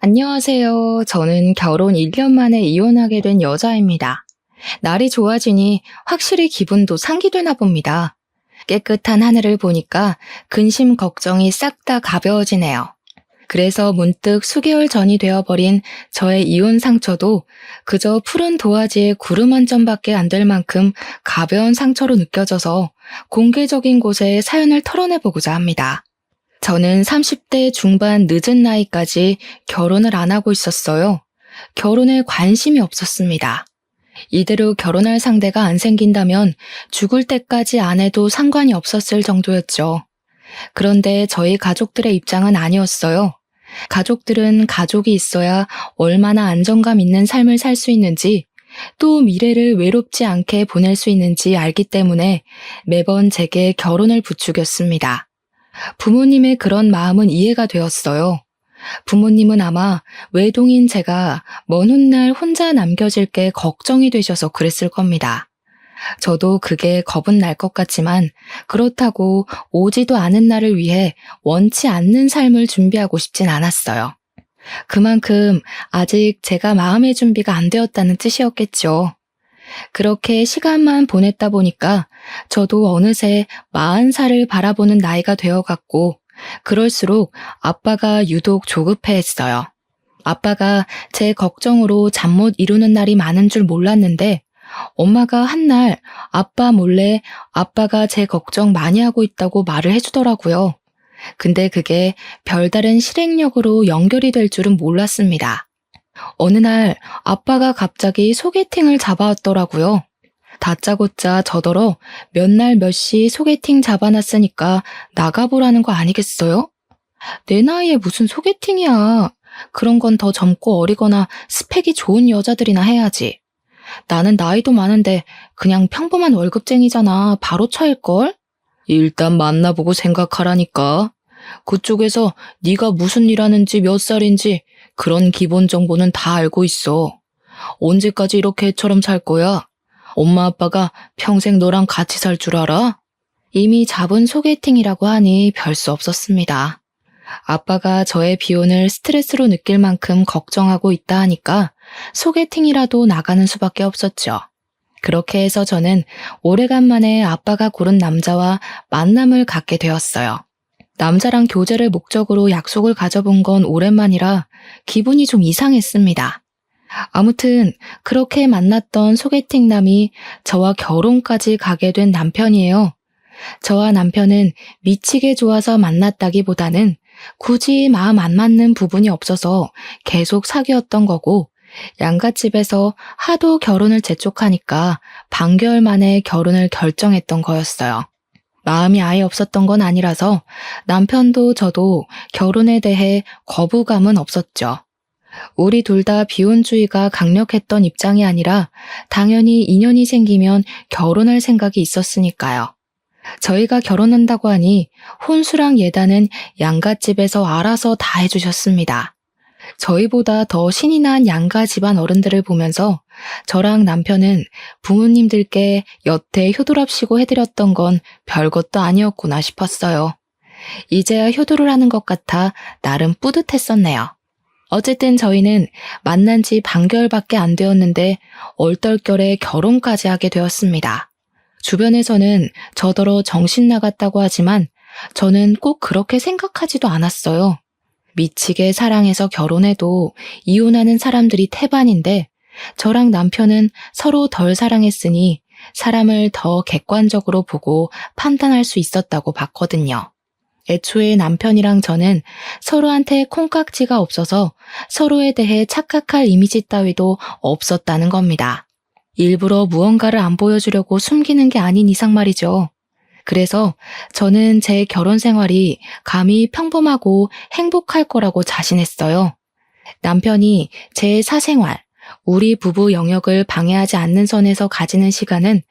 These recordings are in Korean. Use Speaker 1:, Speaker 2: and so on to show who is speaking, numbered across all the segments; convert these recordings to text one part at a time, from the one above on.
Speaker 1: 안녕하세요. 저는 결혼 1년 만에 이혼하게 된 여자입니다. 날이 좋아지니 확실히 기분도 상기되나 봅니다. 깨끗한 하늘을 보니까 근심 걱정이 싹 다 가벼워지네요. 그래서 문득 수개월 전이 되어버린 저의 이혼 상처도 그저 푸른 도화지에 구름 한 점밖에 안 될 만큼 가벼운 상처로 느껴져서 공개적인 곳에 사연을 털어내보고자 합니다. 저는 30대 중반 늦은 나이까지 결혼을 안 하고 있었어요. 결혼에 관심이 없었습니다. 이대로 결혼할 상대가 안 생긴다면 죽을 때까지 안 해도 상관이 없었을 정도였죠. 그런데 저희 가족들의 입장은 아니었어요. 가족들은 가족이 있어야 얼마나 안정감 있는 삶을 살 수 있는지, 또 미래를 외롭지 않게 보낼 수 있는지 알기 때문에 매번 제게 결혼을 부추겼습니다. 부모님의 그런 마음은 이해가 되었어요. 부모님은 아마 외동인 제가 먼 훗날 혼자 남겨질 게 걱정이 되셔서 그랬을 겁니다. 저도 그게 겁은 날 것 같지만 그렇다고 오지도 않은 날을 위해 원치 않는 삶을 준비하고 싶진 않았어요. 그만큼 아직 제가 마음의 준비가 안 되었다는 뜻이었겠죠. 그렇게 시간만 보냈다 보니까 저도 어느새 40살을 바라보는 나이가 되어갔고, 그럴수록 아빠가 유독 조급해했어요. 아빠가 제 걱정으로 잠 못 이루는 날이 많은 줄 몰랐는데 엄마가 한날 아빠 몰래 아빠가 제 걱정 많이 하고 있다고 말을 해주더라고요. 근데 그게 별다른 실행력으로 연결이 될 줄은 몰랐습니다. 어느 날 아빠가 갑자기 소개팅을 잡아왔더라고요. 다짜고짜 저더러 몇 날 몇 시 소개팅 잡아놨으니까 나가보라는 거 아니겠어요? 내 나이에 무슨 소개팅이야. 그런 건 더 젊고 어리거나 스펙이 좋은 여자들이나 해야지. 나는 나이도 많은데 그냥 평범한 월급쟁이잖아. 바로 차일걸? 일단 만나보고 생각하라니까. 그쪽에서 네가 무슨 일 하는지 몇 살인지 그런 기본 정보는 다 알고 있어. 언제까지 이렇게 애처럼 살 거야? 엄마 아빠가 평생 너랑 같이 살 줄 알아? 이미 잡은 소개팅이라고 하니 별 수 없었습니다. 아빠가 저의 비혼을 스트레스로 느낄 만큼 걱정하고 있다 하니까 소개팅이라도 나가는 수밖에 없었죠. 그렇게 해서 저는 오래간만에 아빠가 고른 남자와 만남을 갖게 되었어요. 남자랑 교제를 목적으로 약속을 가져본 건 오랜만이라 기분이 좀 이상했습니다. 아무튼 그렇게 만났던 소개팅남이 저와 결혼까지 가게 된 남편이에요. 저와 남편은 미치게 좋아서 만났다기보다는 굳이 마음 안 맞는 부분이 없어서 계속 사귀었던 거고, 양갓집에서 하도 결혼을 재촉하니까 반개월 만에 결혼을 결정했던 거였어요. 마음이 아예 없었던 건 아니라서 남편도 저도 결혼에 대해 거부감은 없었죠. 우리 둘 다 비혼주의가 강력했던 입장이 아니라 당연히 인연이 생기면 결혼할 생각이 있었으니까요. 저희가 결혼한다고 하니 혼수랑 예단은 양갓집에서 알아서 다 해주셨습니다. 저희보다 더 신이 난 양가 집안 어른들을 보면서 저랑 남편은 부모님들께 여태 효도랍시고 해드렸던 건 별것도 아니었구나 싶었어요. 이제야 효도를 하는 것 같아 나름 뿌듯했었네요. 어쨌든 저희는 만난 지 반개월밖에 안 되었는데 얼떨결에 결혼까지 하게 되었습니다. 주변에서는 저더러 정신 나갔다고 하지만 저는 꼭 그렇게 생각하지도 않았어요. 미치게 사랑해서 결혼해도 이혼하는 사람들이 태반인데 저랑 남편은 서로 덜 사랑했으니 사람을 더 객관적으로 보고 판단할 수 있었다고 봤거든요. 애초에 남편이랑 저는 서로한테 콩깍지가 없어서 서로에 대해 착각할 이미지 따위도 없었다는 겁니다. 일부러 무언가를 안 보여주려고 숨기는 게 아닌 이상 말이죠. 그래서 저는 제 결혼 생활이 감히 평범하고 행복할 거라고 자신했어요. 남편이 제 사생활, 우리 부부 영역을 방해하지 않는 선에서 가지는 시간은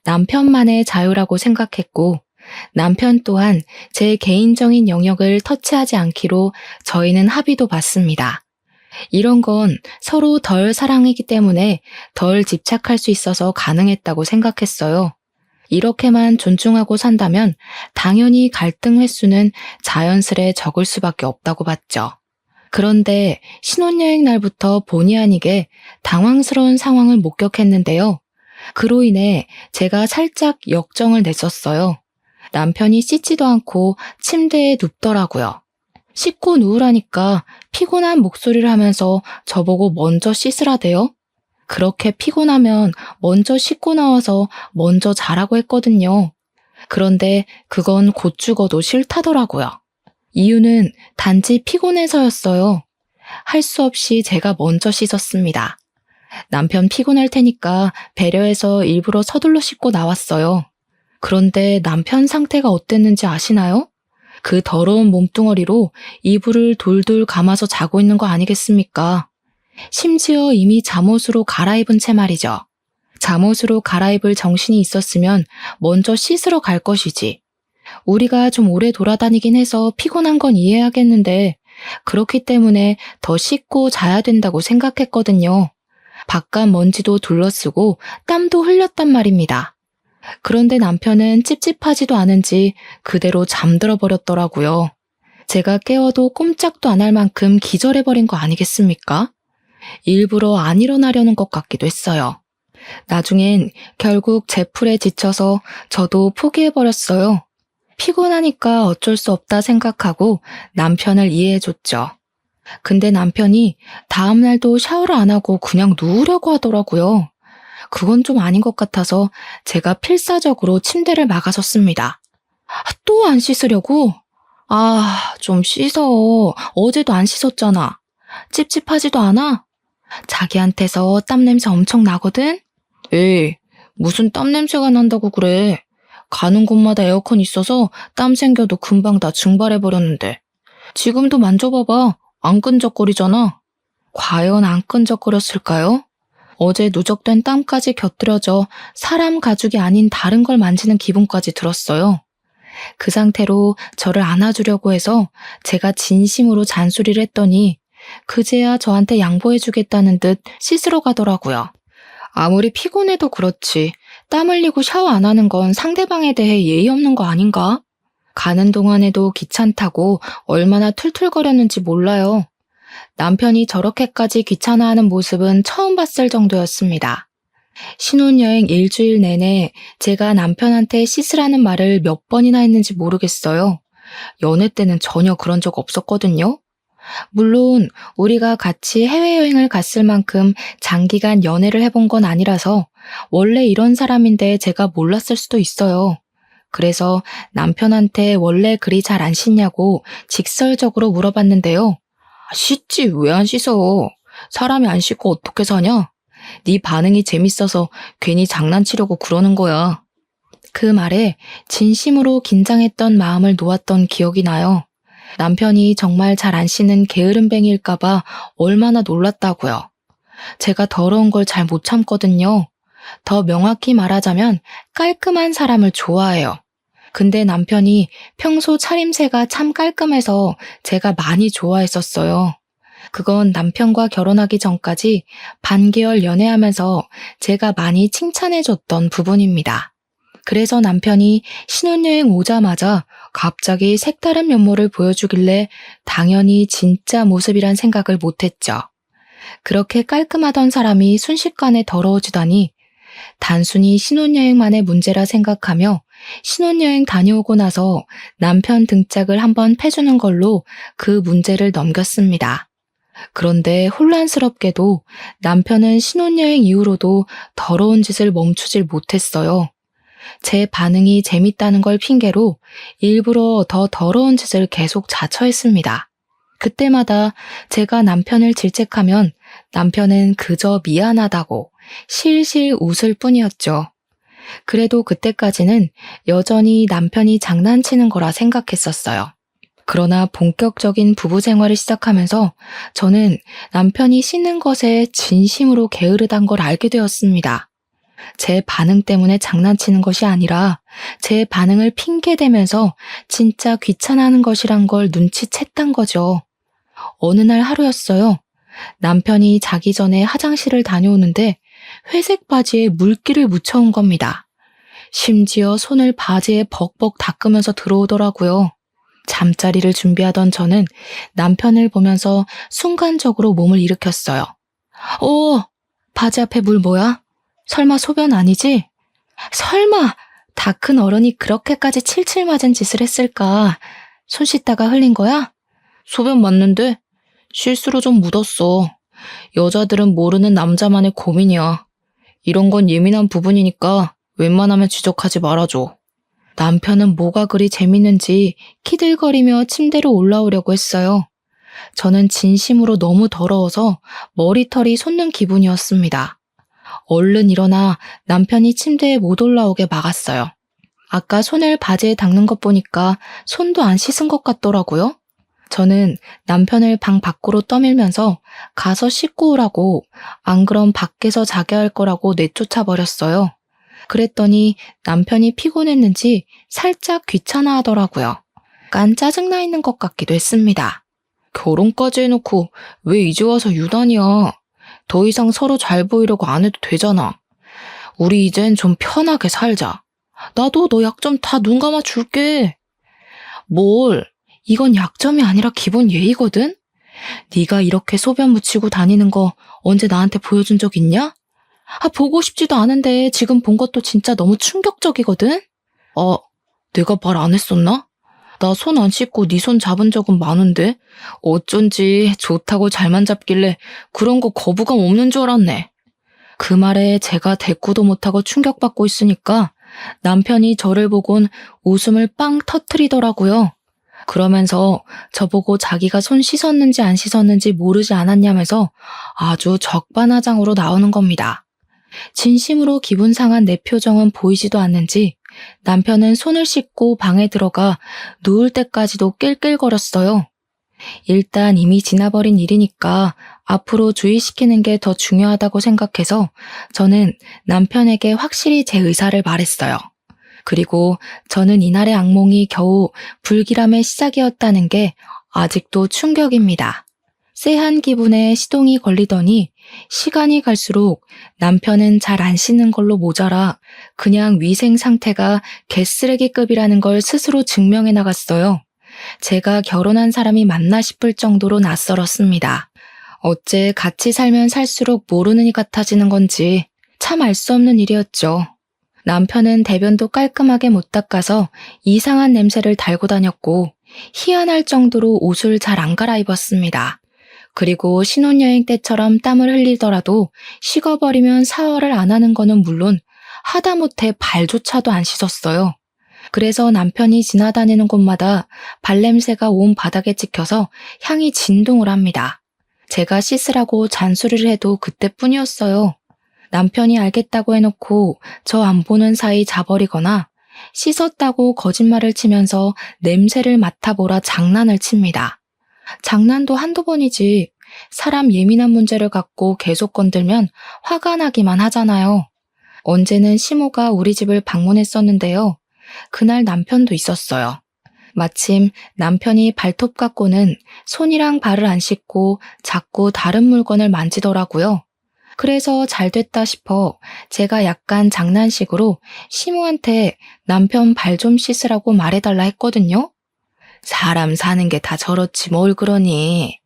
Speaker 1: 남편만의 자유라고 생각했고, 남편 또한 제 개인적인 영역을 터치하지 않기로 저희는 합의도 봤습니다. 이런 건 서로 덜 사랑이기 때문에 덜 집착할 수 있어서 가능했다고 생각했어요. 이렇게만 존중하고 산다면 당연히 갈등 횟수는 자연스레 적을 수밖에 없다고 봤죠. 그런데 신혼여행 날부터 본의 아니게 당황스러운 상황을 목격했는데요. 그로 인해 제가 살짝 역정을 냈었어요. 남편이 씻지도 않고 침대에 눕더라고요. 씻고 누우라니까 피곤한 목소리를 하면서 저보고 먼저 씻으라대요. 그렇게 피곤하면 먼저 씻고 나와서 먼저 자라고 했거든요. 그런데 그건 곧 죽어도 싫다더라고요. 이유는 단지 피곤해서였어요. 할 수 없이 제가 먼저 씻었습니다. 남편 피곤할 테니까 배려해서 일부러 서둘러 씻고 나왔어요. 그런데 남편 상태가 어땠는지 아시나요? 그 더러운 몸뚱어리로 이불을 돌돌 감아서 자고 있는 거 아니겠습니까? 심지어 이미 잠옷으로 갈아입은 채 말이죠. 잠옷으로 갈아입을 정신이 있었으면 먼저 씻으러 갈 것이지. 우리가 좀 오래 돌아다니긴 해서 피곤한 건 이해하겠는데 그렇기 때문에 더 씻고 자야 된다고 생각했거든요. 바깥 먼지도 둘러쓰고 땀도 흘렸단 말입니다. 그런데 남편은 찝찝하지도 않은지 그대로 잠들어 버렸더라고요. 제가 깨워도 꼼짝도 안 할 만큼 기절해버린 거 아니겠습니까? 일부러 안 일어나려는 것 같기도 했어요. 나중엔 결국 제풀에 지쳐서 저도 포기해버렸어요. 피곤하니까 어쩔 수 없다 생각하고 남편을 이해해줬죠. 근데 남편이 다음날도 샤워를 안 하고 그냥 누우려고 하더라고요. 그건 좀 아닌 것 같아서 제가 필사적으로 침대를 막아섰습니다. 또 안 씻으려고? 좀 씻어. 어제도 안 씻었잖아. 찝찝하지도 않아? 자기한테서 땀냄새 엄청 나거든? 에이, 무슨 땀냄새가 난다고 그래. 가는 곳마다 에어컨 있어서 땀 생겨도 금방 다 증발해버렸는데. 지금도 만져봐봐. 안 끈적거리잖아. 과연 안 끈적거렸을까요? 어제 누적된 땀까지 곁들여져 사람 가죽이 아닌 다른 걸 만지는 기분까지 들었어요. 그 상태로 저를 안아주려고 해서 제가 진심으로 잔소리를 했더니 그제야 저한테 양보해주겠다는 듯 씻으러 가더라고요. 아무리 피곤해도 그렇지 땀 흘리고 샤워 안 하는 건 상대방에 대해 예의 없는 거 아닌가? 가는 동안에도 귀찮다고 얼마나 툴툴거렸는지 몰라요. 남편이 저렇게까지 귀찮아하는 모습은 처음 봤을 정도였습니다. 신혼여행 일주일 내내 제가 남편한테 씻으라는 말을 몇 번이나 했는지 모르겠어요. 연애 때는 전혀 그런 적 없었거든요. 물론 우리가 같이 해외여행을 갔을 만큼 장기간 연애를 해본 건 아니라서 원래 이런 사람인데 제가 몰랐을 수도 있어요. 그래서 남편한테 원래 그리 잘 안 씻냐고 직설적으로 물어봤는데요. 씻지 왜 안 씻어? 사람이 안 씻고 어떻게 사냐? 네 반응이 재밌어서 괜히 장난치려고 그러는 거야. 그 말에 진심으로 긴장했던 마음을 놓았던 기억이 나요. 남편이 정말 잘 안 씻는 게으름뱅이일까봐 얼마나 놀랐다고요. 제가 더러운 걸 잘 못 참거든요. 더 명확히 말하자면 깔끔한 사람을 좋아해요. 근데 남편이 평소 차림새가 참 깔끔해서 제가 많이 좋아했었어요. 그건 남편과 결혼하기 전까지 반개월 연애하면서 제가 많이 칭찬해줬던 부분입니다. 그래서 남편이 신혼여행 오자마자 갑자기 색다른 면모를 보여주길래 당연히 진짜 모습이란 생각을 못했죠. 그렇게 깔끔하던 사람이 순식간에 더러워지다니 단순히 신혼여행만의 문제라 생각하며 신혼여행 다녀오고 나서 남편 등짝을 한번 패주는 걸로 그 문제를 넘겼습니다. 그런데 혼란스럽게도 남편은 신혼여행 이후로도 더러운 짓을 멈추질 못했어요. 제 반응이 재밌다는 걸 핑계로 일부러 더 더러운 짓을 계속 자처했습니다. 그때마다 제가 남편을 질책하면 남편은 그저 미안하다고 실실 웃을 뿐이었죠. 그래도 그때까지는 여전히 남편이 장난치는 거라 생각했었어요. 그러나 본격적인 부부 생활을 시작하면서 저는 남편이 씻는 것에 진심으로 게으르단 걸 알게 되었습니다. 제 반응 때문에 장난치는 것이 아니라 제 반응을 핑계대면서 진짜 귀찮아하는 것이란 걸 눈치챘단 거죠. 어느 날 하루였어요. 남편이 자기 전에 화장실을 다녀오는데 회색 바지에 물기를 묻혀온 겁니다. 심지어 손을 바지에 벅벅 닦으면서 들어오더라고요. 잠자리를 준비하던 저는 남편을 보면서 순간적으로 몸을 일으켰어요. 바지 앞에 물 뭐야? 설마 소변 아니지? 설마 다 큰 어른이 그렇게까지 칠칠 맞은 짓을 했을까? 손 씻다가 흘린 거야? 소변 맞는데? 실수로 좀 묻었어. 여자들은 모르는 남자만의 고민이야. 이런 건 예민한 부분이니까 웬만하면 지적하지 말아줘. 남편은 뭐가 그리 재밌는지 키들거리며 침대로 올라오려고 했어요. 저는 진심으로 너무 더러워서 머리털이 솟는 기분이었습니다. 얼른 일어나 남편이 침대에 못 올라오게 막았어요. 아까 손을 바지에 닦는 것 보니까 손도 안 씻은 것 같더라고요. 저는 남편을 방 밖으로 떠밀면서 가서 씻고 오라고, 안 그럼 밖에서 자게 할 거라고 내쫓아 버렸어요. 그랬더니 남편이 피곤했는지 살짝 귀찮아 하더라고요. 약간 짜증나 있는 것 같기도 했습니다. 결혼까지 해놓고 왜 이제 와서 유단이야? 더 이상 서로 잘 보이려고 안 해도 되잖아. 우리 이젠 좀 편하게 살자. 나도 너 약점 다 눈 감아 줄게. 뭘? 이건 약점이 아니라 기본 예의거든? 네가 이렇게 소변 묻히고 다니는 거 언제 나한테 보여준 적 있냐? 보고 싶지도 않은데 지금 본 것도 진짜 너무 충격적이거든? 내가 말 안 했었나? 나 손 안 씻고 네 손 잡은 적은 많은데 어쩐지 좋다고 잘만 잡길래 그런 거 거부감 없는 줄 알았네. 그 말에 제가 대꾸도 못하고 충격받고 있으니까 남편이 저를 보곤 웃음을 빵 터트리더라고요. 그러면서 저보고 자기가 손 씻었는지 안 씻었는지 모르지 않았냐면서 아주 적반하장으로 나오는 겁니다. 진심으로 기분 상한 내 표정은 보이지도 않는지 남편은 손을 씻고 방에 들어가 누울 때까지도 낄낄거렸어요. 일단 이미 지나버린 일이니까 앞으로 주의시키는 게 더 중요하다고 생각해서 저는 남편에게 확실히 제 의사를 말했어요. 그리고 저는 이날의 악몽이 겨우 불길함의 시작이었다는 게 아직도 충격입니다. 쎄한 기분에 시동이 걸리더니 시간이 갈수록 남편은 잘 안 씻는 걸로 모자라 그냥 위생 상태가 개쓰레기급이라는 걸 스스로 증명해 나갔어요. 제가 결혼한 사람이 맞나 싶을 정도로 낯설었습니다. 어째 같이 살면 살수록 모르는 이 같아지는 건지 참 알 수 없는 일이었죠. 남편은 대변도 깔끔하게 못 닦아서 이상한 냄새를 달고 다녔고 희한할 정도로 옷을 잘 안 갈아입었습니다. 그리고 신혼여행 때처럼 땀을 흘리더라도 식어버리면 샤워를 안 하는 거는 물론 하다못해 발조차도 안 씻었어요. 그래서 남편이 지나다니는 곳마다 발냄새가 온 바닥에 찍혀서 향이 진동을 합니다. 제가 씻으라고 잔소리를 해도 그때뿐이었어요. 남편이 알겠다고 해놓고 저 안 보는 사이 자버리거나 씻었다고 거짓말을 치면서 냄새를 맡아보라 장난을 칩니다. 장난도 한두 번이지 사람 예민한 문제를 갖고 계속 건들면 화가 나기만 하잖아요. 언제는 시모가 우리 집을 방문했었는데요. 그날 남편도 있었어요. 마침 남편이 발톱 갖고는 손이랑 발을 안 씻고 자꾸 다른 물건을 만지더라고요. 그래서 잘 됐다 싶어 제가 약간 장난식으로 시모한테 남편 발 좀 씻으라고 말해달라 했거든요. 사람 사는 게 다 저렇지 뭘 그러니.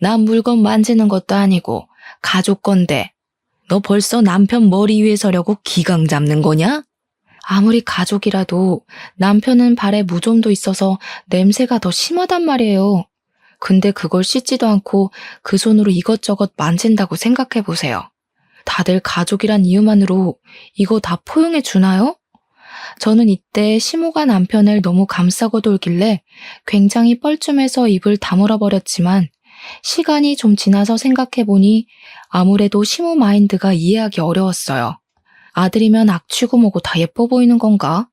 Speaker 1: 나 물건 만지는 것도 아니고 가족 건데 너 벌써 남편 머리 위에 서려고 기강 잡는 거냐? 아무리 가족이라도 남편은 발에 무좀도 있어서 냄새가 더 심하단 말이에요. 근데 그걸 씻지도 않고 그 손으로 이것저것 만진다고 생각해 보세요. 다들 가족이란 이유만으로 이거 다 포용해 주나요? 저는 이때 시모가 남편을 너무 감싸고 돌길래 굉장히 뻘쭘해서 입을 다물어 버렸지만 시간이 좀 지나서 생각해보니 아무래도 시모 마인드가 이해하기 어려웠어요. 아들이면 악취고 뭐고 다 예뻐 보이는 건가?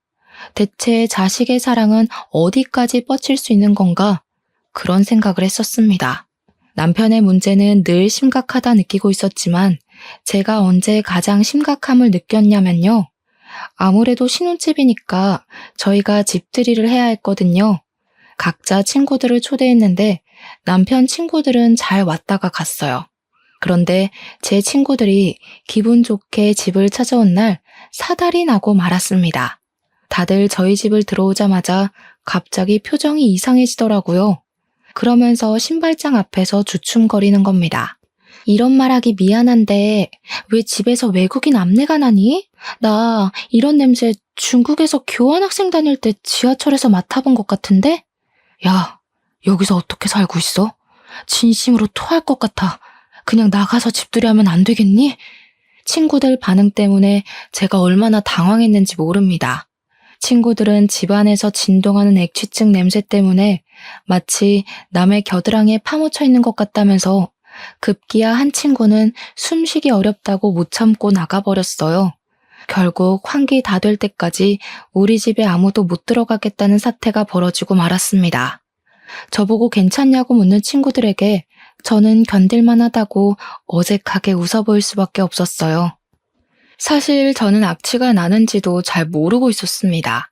Speaker 1: 대체 자식의 사랑은 어디까지 뻗칠 수 있는 건가? 그런 생각을 했었습니다. 남편의 문제는 늘 심각하다 느끼고 있었지만 제가 언제 가장 심각함을 느꼈냐면요. 아무래도 신혼집이니까 저희가 집들이를 해야 했거든요. 각자 친구들을 초대했는데 남편 친구들은 잘 왔다가 갔어요. 그런데 제 친구들이 기분 좋게 집을 찾아온 날 사달이 나고 말았습니다. 다들 저희 집을 들어오자마자 갑자기 표정이 이상해지더라고요. 그러면서 신발장 앞에서 주춤거리는 겁니다. 이런 말하기 미안한데 왜 집에서 외국인 암내가 나니? 나 이런 냄새 중국에서 교환학생 다닐 때 지하철에서 맡아본 것 같은데? 야, 여기서 어떻게 살고 있어? 진심으로 토할 것 같아. 그냥 나가서 집들이 하면 안 되겠니? 친구들 반응 때문에 제가 얼마나 당황했는지 모릅니다. 친구들은 집안에서 진동하는 액취증 냄새 때문에 마치 남의 겨드랑이에 파묻혀 있는 것 같다면서 급기야 한 친구는 숨쉬기 어렵다고 못 참고 나가버렸어요. 결국 환기 다 될 때까지 우리 집에 아무도 못 들어가겠다는 사태가 벌어지고 말았습니다. 저보고 괜찮냐고 묻는 친구들에게 저는 견딜만 하다고 어색하게 웃어 보일 수밖에 없었어요. 사실 저는 악취가 나는지도 잘 모르고 있었습니다.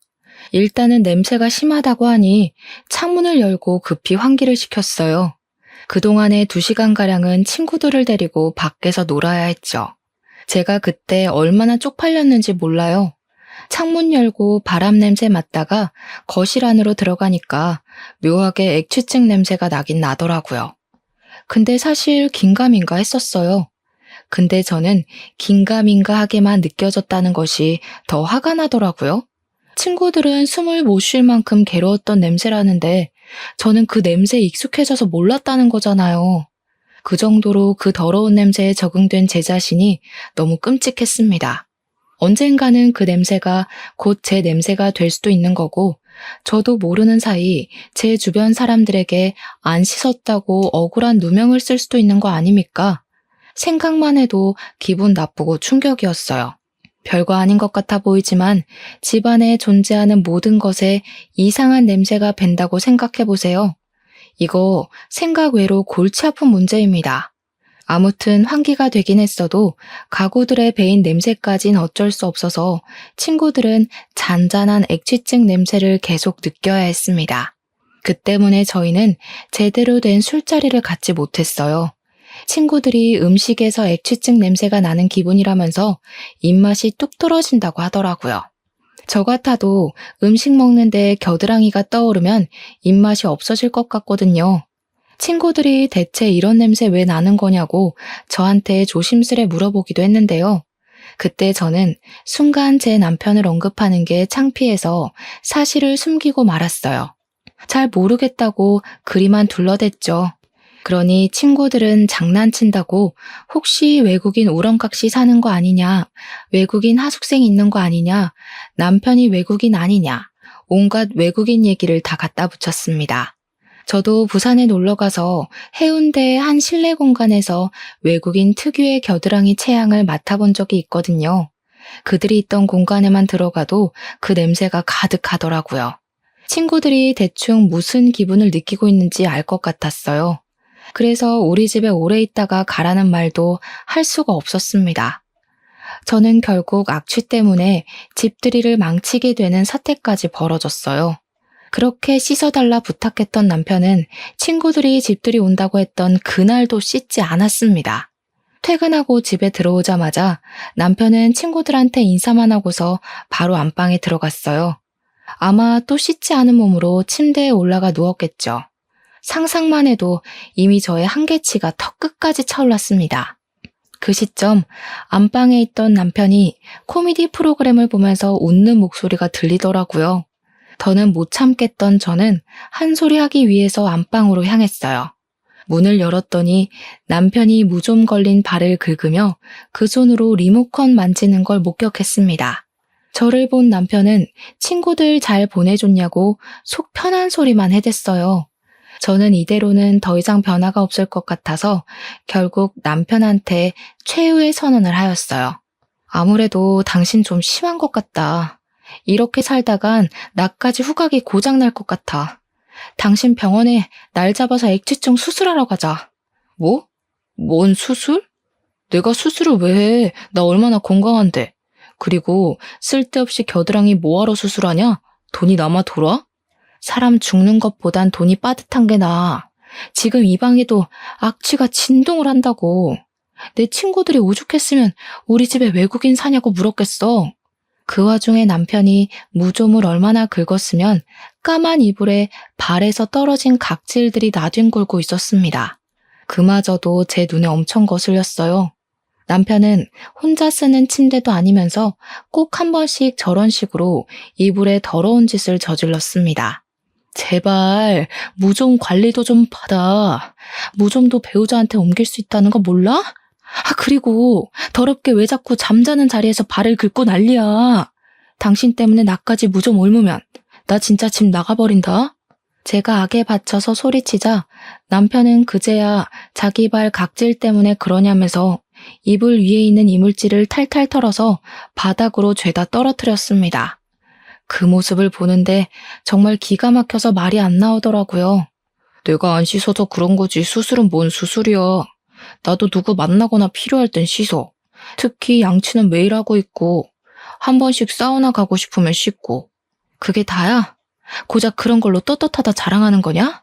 Speaker 1: 일단은 냄새가 심하다고 하니 창문을 열고 급히 환기를 시켰어요. 그동안의 2시간가량은 친구들을 데리고 밖에서 놀아야 했죠. 제가 그때 얼마나 쪽팔렸는지 몰라요. 창문 열고 바람 냄새 맡다가 거실 안으로 들어가니까 묘하게 액취증 냄새가 나긴 나더라고요. 근데 사실 긴가민가 했었어요. 근데 저는 긴가민가하게만 느껴졌다는 것이 더 화가 나더라고요. 친구들은 숨을 못 쉴 만큼 괴로웠던 냄새라는데 저는 그 냄새에 익숙해져서 몰랐다는 거잖아요. 그 정도로 그 더러운 냄새에 적응된 제 자신이 너무 끔찍했습니다. 언젠가는 그 냄새가 곧 제 냄새가 될 수도 있는 거고 저도 모르는 사이 제 주변 사람들에게 안 씻었다고 억울한 누명을 쓸 수도 있는 거 아닙니까? 생각만 해도 기분 나쁘고 충격이었어요. 별거 아닌 것 같아 보이지만 집안에 존재하는 모든 것에 이상한 냄새가 밴다고 생각해 보세요. 이거 생각 외로 골치 아픈 문제입니다. 아무튼 환기가 되긴 했어도 가구들의 배인 냄새까진 어쩔 수 없어서 친구들은 잔잔한 액취증 냄새를 계속 느껴야 했습니다. 그 때문에 저희는 제대로 된 술자리를 갖지 못했어요. 친구들이 음식에서 액취증 냄새가 나는 기분이라면서 입맛이 뚝 떨어진다고 하더라고요. 저 같아도 음식 먹는데 겨드랑이가 떠오르면 입맛이 없어질 것 같거든요. 친구들이 대체 이런 냄새 왜 나는 거냐고 저한테 조심스레 물어보기도 했는데요. 그때 저는 순간 제 남편을 언급하는 게 창피해서 사실을 숨기고 말았어요. 잘 모르겠다고 그리만 둘러댔죠. 그러니 친구들은 장난친다고 혹시 외국인 우렁각시 사는 거 아니냐, 외국인 하숙생 있는 거 아니냐, 남편이 외국인 아니냐, 온갖 외국인 얘기를 다 갖다 붙였습니다. 저도 부산에 놀러가서 해운대의 한 실내 공간에서 외국인 특유의 겨드랑이 체향을 맡아본 적이 있거든요. 그들이 있던 공간에만 들어가도 그 냄새가 가득하더라고요. 친구들이 대충 무슨 기분을 느끼고 있는지 알 것 같았어요. 그래서 우리 집에 오래 있다가 가라는 말도 할 수가 없었습니다. 저는 결국 악취 때문에 집들이를 망치게 되는 사태까지 벌어졌어요. 그렇게 씻어달라 부탁했던 남편은 친구들이 집들이 온다고 했던 그날도 씻지 않았습니다. 퇴근하고 집에 들어오자마자 남편은 친구들한테 인사만 하고서 바로 안방에 들어갔어요. 아마 또 씻지 않은 몸으로 침대에 올라가 누웠겠죠. 상상만 해도 이미 저의 한계치가 턱 끝까지 차올랐습니다. 그 시점 안방에 있던 남편이 코미디 프로그램을 보면서 웃는 목소리가 들리더라고요. 더는 못 참겠던 저는 한 소리 하기 위해서 안방으로 향했어요. 문을 열었더니 남편이 무좀 걸린 발을 긁으며 그 손으로 리모컨 만지는 걸 목격했습니다. 저를 본 남편은 친구들 잘 보내줬냐고 속 편한 소리만 해댔어요. 저는 이대로는 더 이상 변화가 없을 것 같아서 결국 남편한테 최후의 선언을 하였어요. 아무래도 당신 좀 심한 것 같다. 이렇게 살다간 나까지 후각이 고장날 것 같아. 당신 병원에 날 잡아서 액취증 수술하러 가자. 뭐? 뭔 수술? 내가 수술을 왜 해? 나 얼마나 건강한데. 그리고 쓸데없이 겨드랑이 뭐하러 수술하냐? 돈이 남아 돌아? 사람 죽는 것보단 돈이 빠듯한 게 나아. 지금 이 방에도 악취가 진동을 한다고. 내 친구들이 오죽했으면 우리 집에 외국인 사냐고 물었겠어. 그 와중에 남편이 무좀을 얼마나 긁었으면 까만 이불에 발에서 떨어진 각질들이 나뒹굴고 있었습니다. 그마저도 제 눈에 엄청 거슬렸어요. 남편은 혼자 쓰는 침대도 아니면서 꼭 한 번씩 저런 식으로 이불에 더러운 짓을 저질렀습니다. 제발 무좀 관리도 좀 받아. 무좀도 배우자한테 옮길 수 있다는 거 몰라? 그리고 더럽게 왜 자꾸 잠자는 자리에서 발을 긁고 난리야. 당신 때문에 나까지 무좀 옮으면 나 진짜 집 나가버린다. 제가 악에 받쳐서 소리치자 남편은 그제야 자기 발 각질 때문에 그러냐면서 이불 위에 있는 이물질을 탈탈 털어서 바닥으로 죄다 떨어뜨렸습니다. 그 모습을 보는데 정말 기가 막혀서 말이 안 나오더라고요. 내가 안 씻어서 그런 거지 수술은 뭔 수술이야. 나도 누구 만나거나 필요할 땐 씻어. 특히 양치는 매일 하고 있고 한 번씩 사우나 가고 싶으면 씻고. 그게 다야? 고작 그런 걸로 떳떳하다 자랑하는 거냐?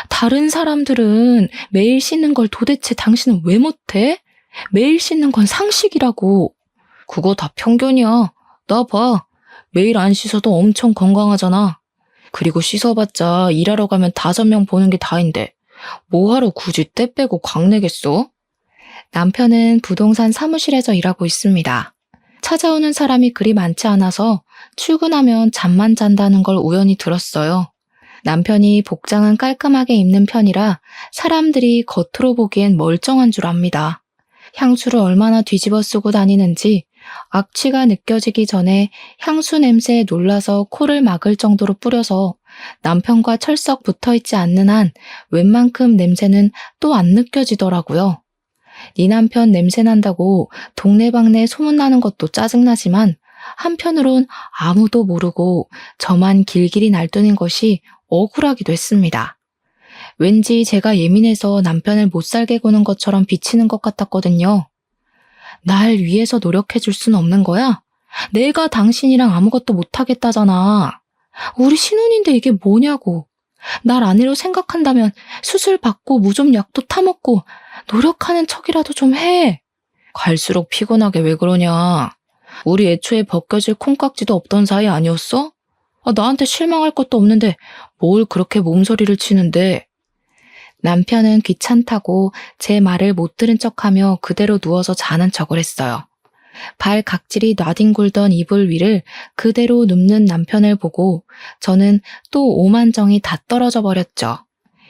Speaker 1: 다른 사람들은 매일 씻는 걸 도대체 당신은 왜 못해? 매일 씻는 건 상식이라고. 그거 다 편견이야. 나 봐. 매일 안 씻어도 엄청 건강하잖아. 그리고 씻어봤자 일하러 가면 5명 보는 게 다인데 뭐하러 굳이 때 빼고 광내겠어? 남편은 부동산 사무실에서 일하고 있습니다. 찾아오는 사람이 그리 많지 않아서 출근하면 잠만 잔다는 걸 우연히 들었어요. 남편이 복장은 깔끔하게 입는 편이라 사람들이 겉으로 보기엔 멀쩡한 줄 압니다. 향수를 얼마나 뒤집어 쓰고 다니는지 악취가 느껴지기 전에 향수 냄새에 놀라서 코를 막을 정도로 뿌려서 남편과 철썩 붙어있지 않는 한 웬만큼 냄새는 또 안 느껴지더라고요. 네 남편 냄새 난다고 동네방네 소문나는 것도 짜증나지만 한편으론 아무도 모르고 저만 길길이 날뛰는 것이 억울하기도 했습니다. 왠지 제가 예민해서 남편을 못 살게 구는 것처럼 비치는 것 같았거든요. 날 위해서 노력해줄 순 없는 거야? 내가 당신이랑 아무것도 못하겠다잖아. 우리 신혼인데 이게 뭐냐고. 날 아내로 생각한다면 수술 받고 무좀 약도 타먹고 노력하는 척이라도 좀 해. 갈수록 피곤하게 왜 그러냐. 우리 애초에 벗겨질 콩깍지도 없던 사이 아니었어? 나한테 실망할 것도 없는데 뭘 그렇게 몸서리를 치는데. 남편은 귀찮다고 제 말을 못 들은 척하며 그대로 누워서 자는 척을 했어요. 발 각질이 나뒹굴던 이불 위를 그대로 눕는 남편을 보고 저는 또 오만정이 다 떨어져 버렸죠.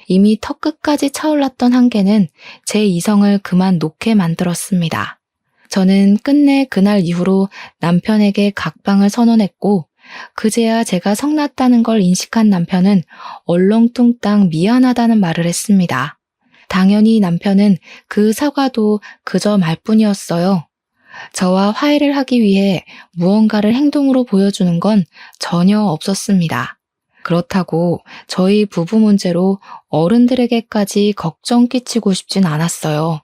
Speaker 1: 이미 턱끝까지 차올랐던 한계는 제 이성을 그만 놓게 만들었습니다. 저는 끝내 그날 이후로 남편에게 각방을 선언했고 그제야 제가 성났다는 걸 인식한 남편은 얼렁뚱땅 미안하다는 말을 했습니다. 당연히 남편은 그 사과도 그저 말뿐이었어요. 저와 화해를 하기 위해 무언가를 행동으로 보여주는 건 전혀 없었습니다. 그렇다고 저희 부부 문제로 어른들에게까지 걱정 끼치고 싶진 않았어요.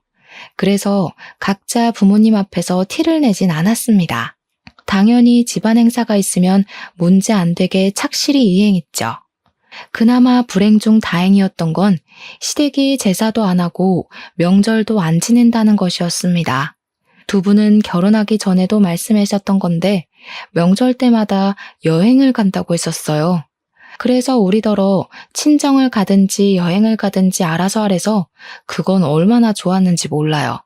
Speaker 1: 그래서 각자 부모님 앞에서 티를 내진 않았습니다. 당연히 집안 행사가 있으면 문제 안 되게 착실히 이행했죠. 그나마 불행 중 다행이었던 건 시댁이 제사도 안 하고 명절도 안 지낸다는 것이었습니다. 두 분은 결혼하기 전에도 말씀하셨던 건데 명절 때마다 여행을 간다고 했었어요. 그래서 우리더러 친정을 가든지 여행을 가든지 알아서 하래서 그건 얼마나 좋았는지 몰라요.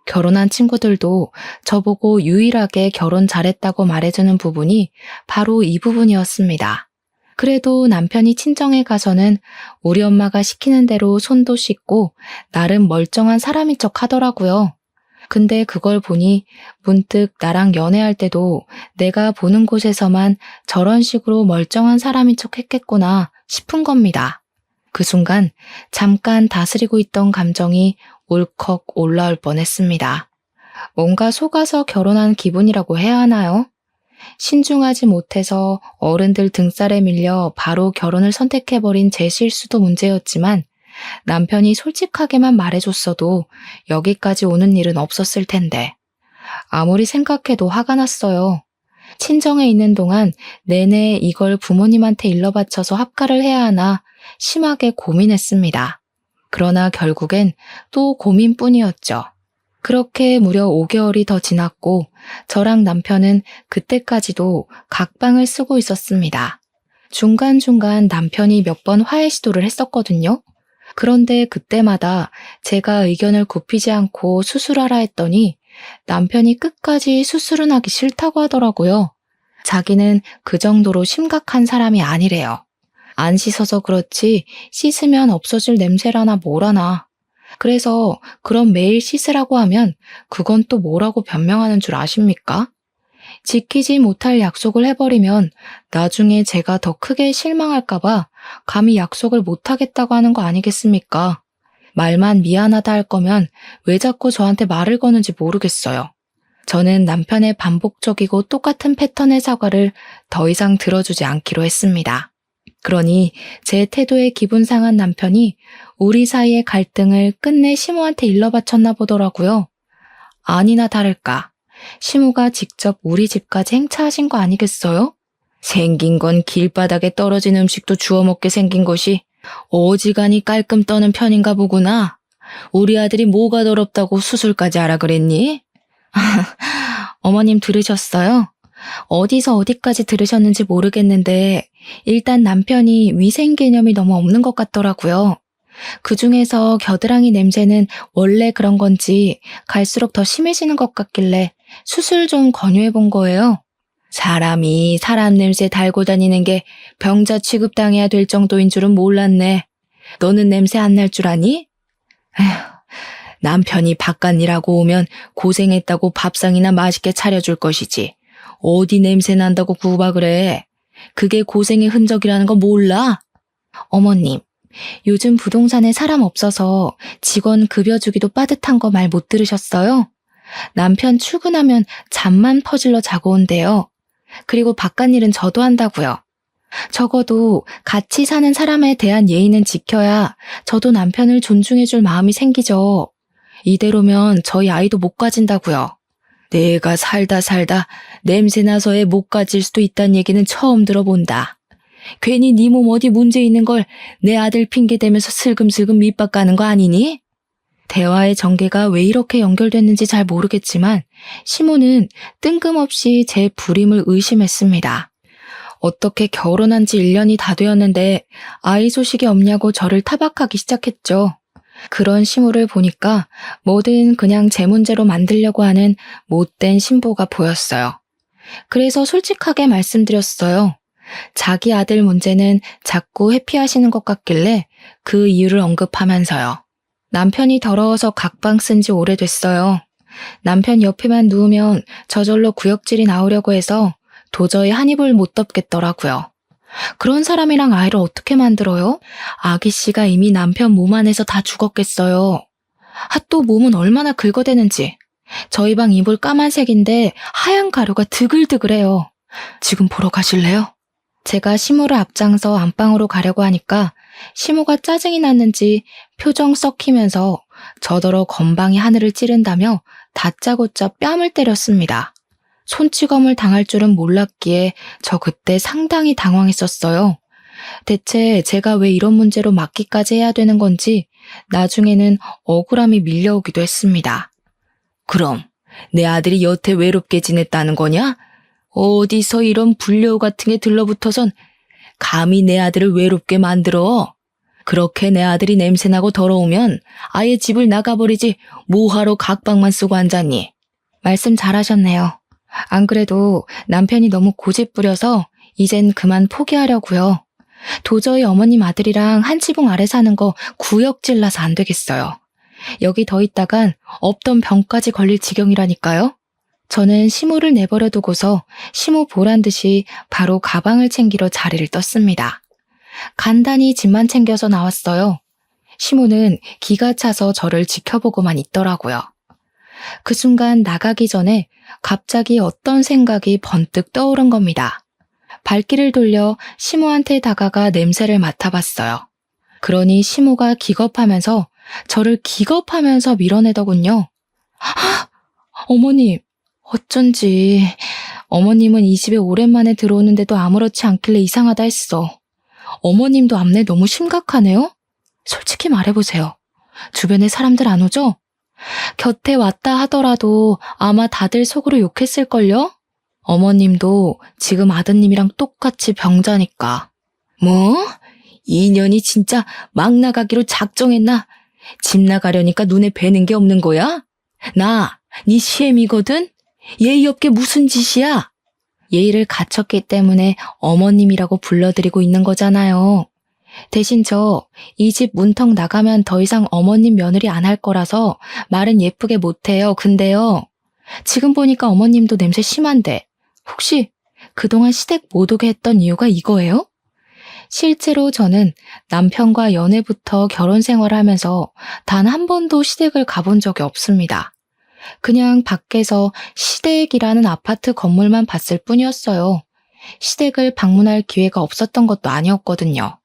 Speaker 1: 결혼한 친구들도 저보고 유일하게 결혼 잘했다고 말해주는 부분이 바로 이 부분이었습니다. 그래도 남편이 친정에 가서는 우리 엄마가 시키는 대로 손도 씻고 나름 멀쩡한 사람인 척 하더라고요. 근데 그걸 보니 문득 나랑 연애할 때도 내가 보는 곳에서만 저런 식으로 멀쩡한 사람인 척 했겠구나 싶은 겁니다. 그 순간 잠깐 다스리고 있던 감정이 울컥 올라올 뻔했습니다. 뭔가 속아서 결혼한 기분이라고 해야 하나요? 신중하지 못해서 어른들 등살에 밀려 바로 결혼을 선택해버린 제 실수도 문제였지만 남편이 솔직하게만 말해줬어도 여기까지 오는 일은 없었을 텐데 아무리 생각해도 화가 났어요. 친정에 있는 동안 내내 이걸 부모님한테 일러 바쳐서 합가를 해야 하나 심하게 고민했습니다. 그러나 결국엔 또 고민뿐이었죠. 그렇게 무려 5개월이 더 지났고 저랑 남편은 그때까지도 각방을 쓰고 있었습니다. 중간중간 남편이 몇 번 화해 시도를 했었거든요. 그런데 그때마다 제가 의견을 굽히지 않고 수술하라 했더니 남편이 끝까지 수술은 하기 싫다고 하더라고요. 자기는 그 정도로 심각한 사람이 아니래요. 안 씻어서 그렇지 씻으면 없어질 냄새라나 뭐라나. 그래서 그럼 매일 씻으라고 하면 그건 또 뭐라고 변명하는 줄 아십니까? 지키지 못할 약속을 해버리면 나중에 제가 더 크게 실망할까봐 감히 약속을 못하겠다고 하는 거 아니겠습니까? 말만 미안하다 할 거면 왜 자꾸 저한테 말을 거는지 모르겠어요. 저는 남편의 반복적이고 똑같은 패턴의 사과를 더 이상 들어주지 않기로 했습니다. 그러니 제 태도에 기분 상한 남편이 우리 사이의 갈등을 끝내 시모한테 일러바쳤나 보더라고요. 아니나 다를까. 시모가 직접 우리 집까지 행차하신 거 아니겠어요? 생긴 건 길바닥에 떨어진 음식도 주워 먹게 생긴 것이 어지간히 깔끔 떠는 편인가 보구나. 우리 아들이 뭐가 더럽다고 수술까지 하라 그랬니? 어머님 들으셨어요? 어디서 어디까지 들으셨는지 모르겠는데 일단 남편이 위생 개념이 너무 없는 것 같더라고요. 그중에서 겨드랑이 냄새는 원래 그런 건지 갈수록 더 심해지는 것 같길래 수술 좀 권유해 본 거예요. 사람이 사람 냄새 달고 다니는 게 병자 취급당해야 될 정도인 줄은 몰랐네. 너는 냄새 안 날 줄 아니? 에휴, 남편이 바깥 일하고 오면 고생했다고 밥상이나 맛있게 차려줄 것이지. 어디 냄새 난다고 구박을 해. 그게 고생의 흔적이라는 거 몰라? 어머님, 요즘 부동산에 사람 없어서 직원 급여 주기도 빠듯한 거 말 못 들으셨어요? 남편 출근하면 잠만 퍼질러 자고 온대요. 그리고 바깥 일은 저도 한다고요. 적어도 같이 사는 사람에 대한 예의는 지켜야 저도 남편을 존중해줄 마음이 생기죠. 이대로면 저희 아이도 못 가진다고요. 내가 살다 냄새나서 애 못 가질 수도 있다는 얘기는 처음 들어본다. 괜히 네 몸 어디 문제 있는 걸 내 아들 핑계 대면서 슬금슬금 밑밥 가는 거 아니니? 대화의 전개가 왜 이렇게 연결됐는지 잘 모르겠지만 시모는 뜬금없이 제 불임을 의심했습니다. 어떻게 결혼한 지 1년이 다 되었는데 아이 소식이 없냐고 저를 타박하기 시작했죠. 그런 시모를 보니까 뭐든 그냥 제 문제로 만들려고 하는 못된 신보가 보였어요. 그래서 솔직하게 말씀드렸어요. 자기 아들 문제는 자꾸 회피하시는 것 같길래 그 이유를 언급하면서요. 남편이 더러워서 각방 쓴 지 오래됐어요. 남편 옆에만 누우면 저절로 구역질이 나오려고 해서 도저히 한 입을 못 덮겠더라고요. 그런 사람이랑 아이를 어떻게 만들어요? 아기 씨가 이미 남편 몸 안에서 다 죽었겠어요. 또 몸은 얼마나 긁어대는지. 저희 방 이불 까만색인데 하얀 가루가 드글드글해요. 지금 보러 가실래요? 제가 시모를 앞장서 안방으로 가려고 하니까 시모가 짜증이 났는지 표정 썩히면서 저더러 건방이 하늘을 찌른다며 다짜고짜 뺨을 때렸습니다. 손찌검을 당할 줄은 몰랐기에 저 그때 상당히 당황했었어요. 대체 제가 왜 이런 문제로 맞기까지 해야 되는 건지 나중에는 억울함이 밀려오기도 했습니다. 그럼 내 아들이 여태 외롭게 지냈다는 거냐? 어디서 이런 불려우 같은 게 들러붙어선 감히 내 아들을 외롭게 만들어? 그렇게 내 아들이 냄새나고 더러우면 아예 집을 나가버리지 뭐하러 각방만 쓰고 앉았니? 말씀 잘하셨네요. 안 그래도 남편이 너무 고집부려서 이젠 그만 포기하려고요. 도저히 어머님 아들이랑 한 지붕 아래 사는 거 구역질 나서 안 되겠어요. 여기 더 있다간 없던 병까지 걸릴 지경이라니까요. 저는 시모를 내버려 두고서 시모 보란 듯이 바로 가방을 챙기러 자리를 떴습니다. 간단히 짐만 챙겨서 나왔어요. 시모는 기가 차서 저를 지켜보고만 있더라고요. 그 순간 나가기 전에 갑자기 어떤 생각이 번뜩 떠오른 겁니다. 발길을 돌려 시모한테 다가가 냄새를 맡아봤어요. 그러니 시모가 기겁하면서 저를 기겁하면서 밀어내더군요. 어머님, 어쩐지 어머님은 이 집에 오랜만에 들어오는데도 아무렇지 않길래 이상하다 했어. 어머님도 암내 너무 심각하네요? 솔직히 말해보세요. 주변에 사람들 안 오죠? 곁에 왔다 하더라도 아마 다들 속으로 욕했을걸요? 어머님도 지금 아드님이랑 똑같이 병자니까. 뭐? 이 년이 진짜 막 나가기로 작정했나? 집 나가려니까 눈에 뵈는 게 없는 거야? 네 시엠이거든? 예의 없게 무슨 짓이야? 예의를 갖췄기 때문에 어머님이라고 불러드리고 있는 거잖아요. 대신 이 집 문턱 나가면 더 이상 어머님 며느리 안 할 거라서 말은 예쁘게 못해요. 근데요. 지금 보니까 어머님도 냄새 심한데 혹시 그동안 시댁 못 오게 했던 이유가 이거예요? 실제로 저는 남편과 연애부터 결혼 생활을 하면서 단 한 번도 시댁을 가본 적이 없습니다. 그냥 밖에서 시댁이라는 아파트 건물만 봤을 뿐이었어요. 시댁을 방문할 기회가 없었던 것도 아니었거든요.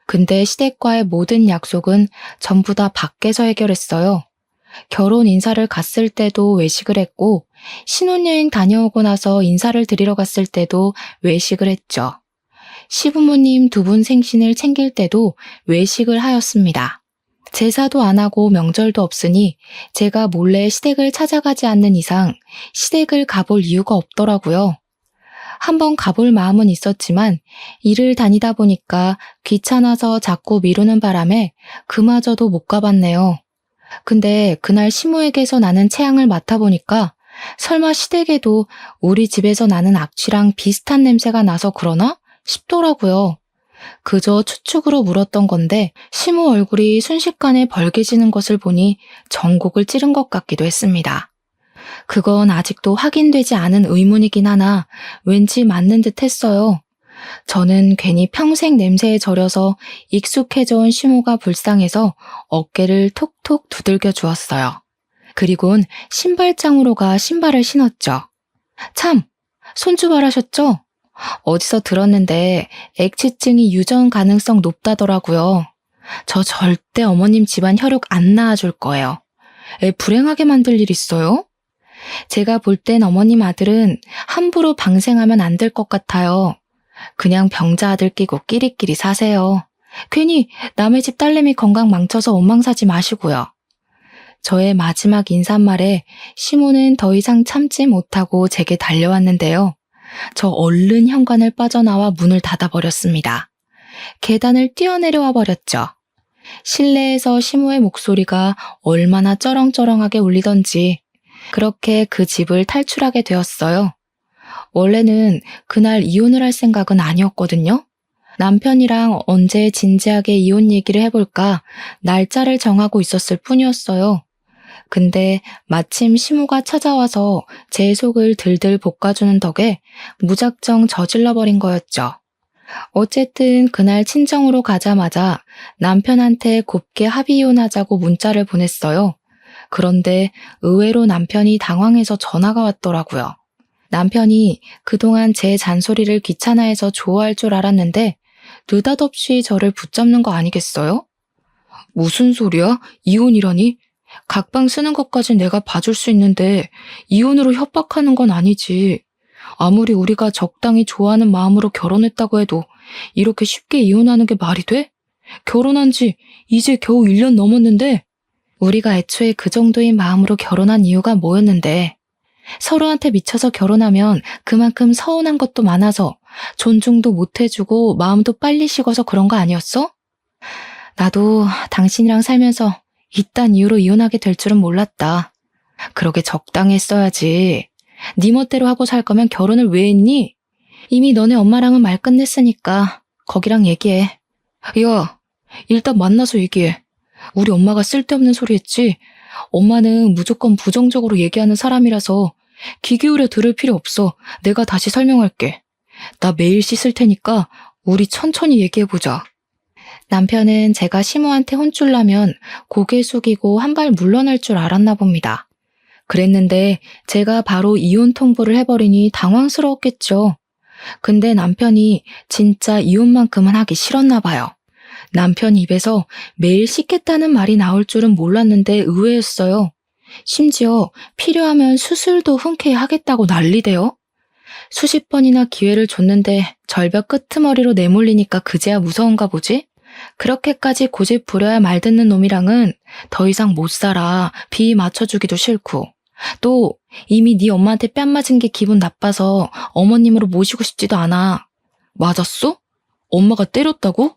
Speaker 1: 근데 시댁과의 모든 약속은 전부 다 밖에서 해결했어요. 결혼 인사를 갔을 때도 외식을 했고, 신혼여행 다녀오고 나서 인사를 드리러 갔을 때도 외식을 했죠. 시부모님 두 분 생신을 챙길 때도 외식을 하였습니다. 제사도 안 하고 명절도 없으니 제가 몰래 시댁을 찾아가지 않는 이상 시댁을 가볼 이유가 없더라고요. 한번 가볼 마음은 있었지만 일을 다니다 보니까 귀찮아서 자꾸 미루는 바람에 그마저도 못 가봤네요. 근데 그날 시모에게서 나는 체향을 맡아보니까 설마 시댁에도 우리 집에서 나는 악취랑 비슷한 냄새가 나서 그러나 싶더라고요. 그저 추측으로 물었던 건데 시모 얼굴이 순식간에 벌개지는 것을 보니 전곡을 찌른 것 같기도 했습니다. 그건 아직도 확인되지 않은 의문이긴 하나 왠지 맞는 듯 했어요. 저는 괜히 평생 냄새에 절여서 익숙해져 온 시모가 불쌍해서 어깨를 톡톡 두들겨 주었어요. 그리곤 신발장으로 가 신발을 신었죠. 참, 손주발하셨죠? 어디서 들었는데 액취증이 유전 가능성 높다더라고요. 저 절대 어머님 집안 혈육 안 낳아줄 거예요. 애 불행하게 만들 일 있어요? 제가 볼 땐 어머님 아들은 함부로 방생하면 안 될 것 같아요. 그냥 병자 아들 끼고 끼리끼리 사세요. 괜히 남의 집 딸내미 건강 망쳐서 원망 사지 마시고요. 저의 마지막 인사말에 시모는 더 이상 참지 못하고 제게 달려왔는데요. 저 얼른 현관을 빠져나와 문을 닫아버렸습니다. 계단을 뛰어내려와 버렸죠. 실내에서 시모의 목소리가 얼마나 쩌렁쩌렁하게 울리던지 그렇게 그 집을 탈출하게 되었어요. 원래는 그날 이혼을 할 생각은 아니었거든요. 남편이랑 언제 진지하게 이혼 얘기를 해볼까 날짜를 정하고 있었을 뿐이었어요. 근데 마침 시모가 찾아와서 제 속을 들들 볶아주는 덕에 무작정 저질러버린 거였죠. 어쨌든 그날 친정으로 가자마자 남편한테 곱게 합의 이혼하자고 문자를 보냈어요. 그런데 의외로 남편이 당황해서 전화가 왔더라고요. 남편이 그동안 제 잔소리를 귀찮아해서 좋아할 줄 알았는데 느닷없이 저를 붙잡는 거 아니겠어요? 무슨 소리야? 이혼이라니? 각방 쓰는 것까진 내가 봐줄 수 있는데 이혼으로 협박하는 건 아니지. 아무리 우리가 적당히 좋아하는 마음으로 결혼했다고 해도 이렇게 쉽게 이혼하는 게 말이 돼? 결혼한 지 이제 겨우 1년 넘었는데 우리가 애초에 그 정도인 마음으로 결혼한 이유가 뭐였는데 서로한테 미쳐서 결혼하면 그만큼 서운한 것도 많아서 존중도 못 해주고 마음도 빨리 식어서 그런 거 아니었어? 나도 당신이랑 살면서 이딴 이유로 이혼하게 될 줄은 몰랐다. 그러게 적당히 했어야지. 네 멋대로 하고 살 거면 결혼을 왜 했니? 이미 너네 엄마랑은 말 끝냈으니까 거기랑 얘기해. 야, 일단 만나서 얘기해. 우리 엄마가 쓸데없는 소리 했지? 엄마는 무조건 부정적으로 얘기하는 사람이라서 귀 기울여 들을 필요 없어. 내가 다시 설명할게. 나 매일 씻을 테니까 우리 천천히 얘기해보자. 남편은 제가 시모한테 혼쭐 나면 고개 숙이고 한 발 물러날 줄 알았나 봅니다. 그랬는데 제가 바로 이혼 통보를 해버리니 당황스러웠겠죠. 근데 남편이 진짜 이혼만큼은 하기 싫었나 봐요. 남편 입에서 매일 씻겠다는 말이 나올 줄은 몰랐는데 의외였어요. 심지어 필요하면 수술도 흔쾌히 하겠다고 난리대요. 수십 번이나 기회를 줬는데 절벽 끄트머리로 내몰리니까 그제야 무서운가 보지? 그렇게까지 고집 부려야 말 듣는 놈이랑은 더 이상 못 살아. 비 맞춰주기도 싫고. 또 이미 네 엄마한테 뺨 맞은 게 기분 나빠서 어머님으로 모시고 싶지도 않아. 맞았어? 엄마가 때렸다고?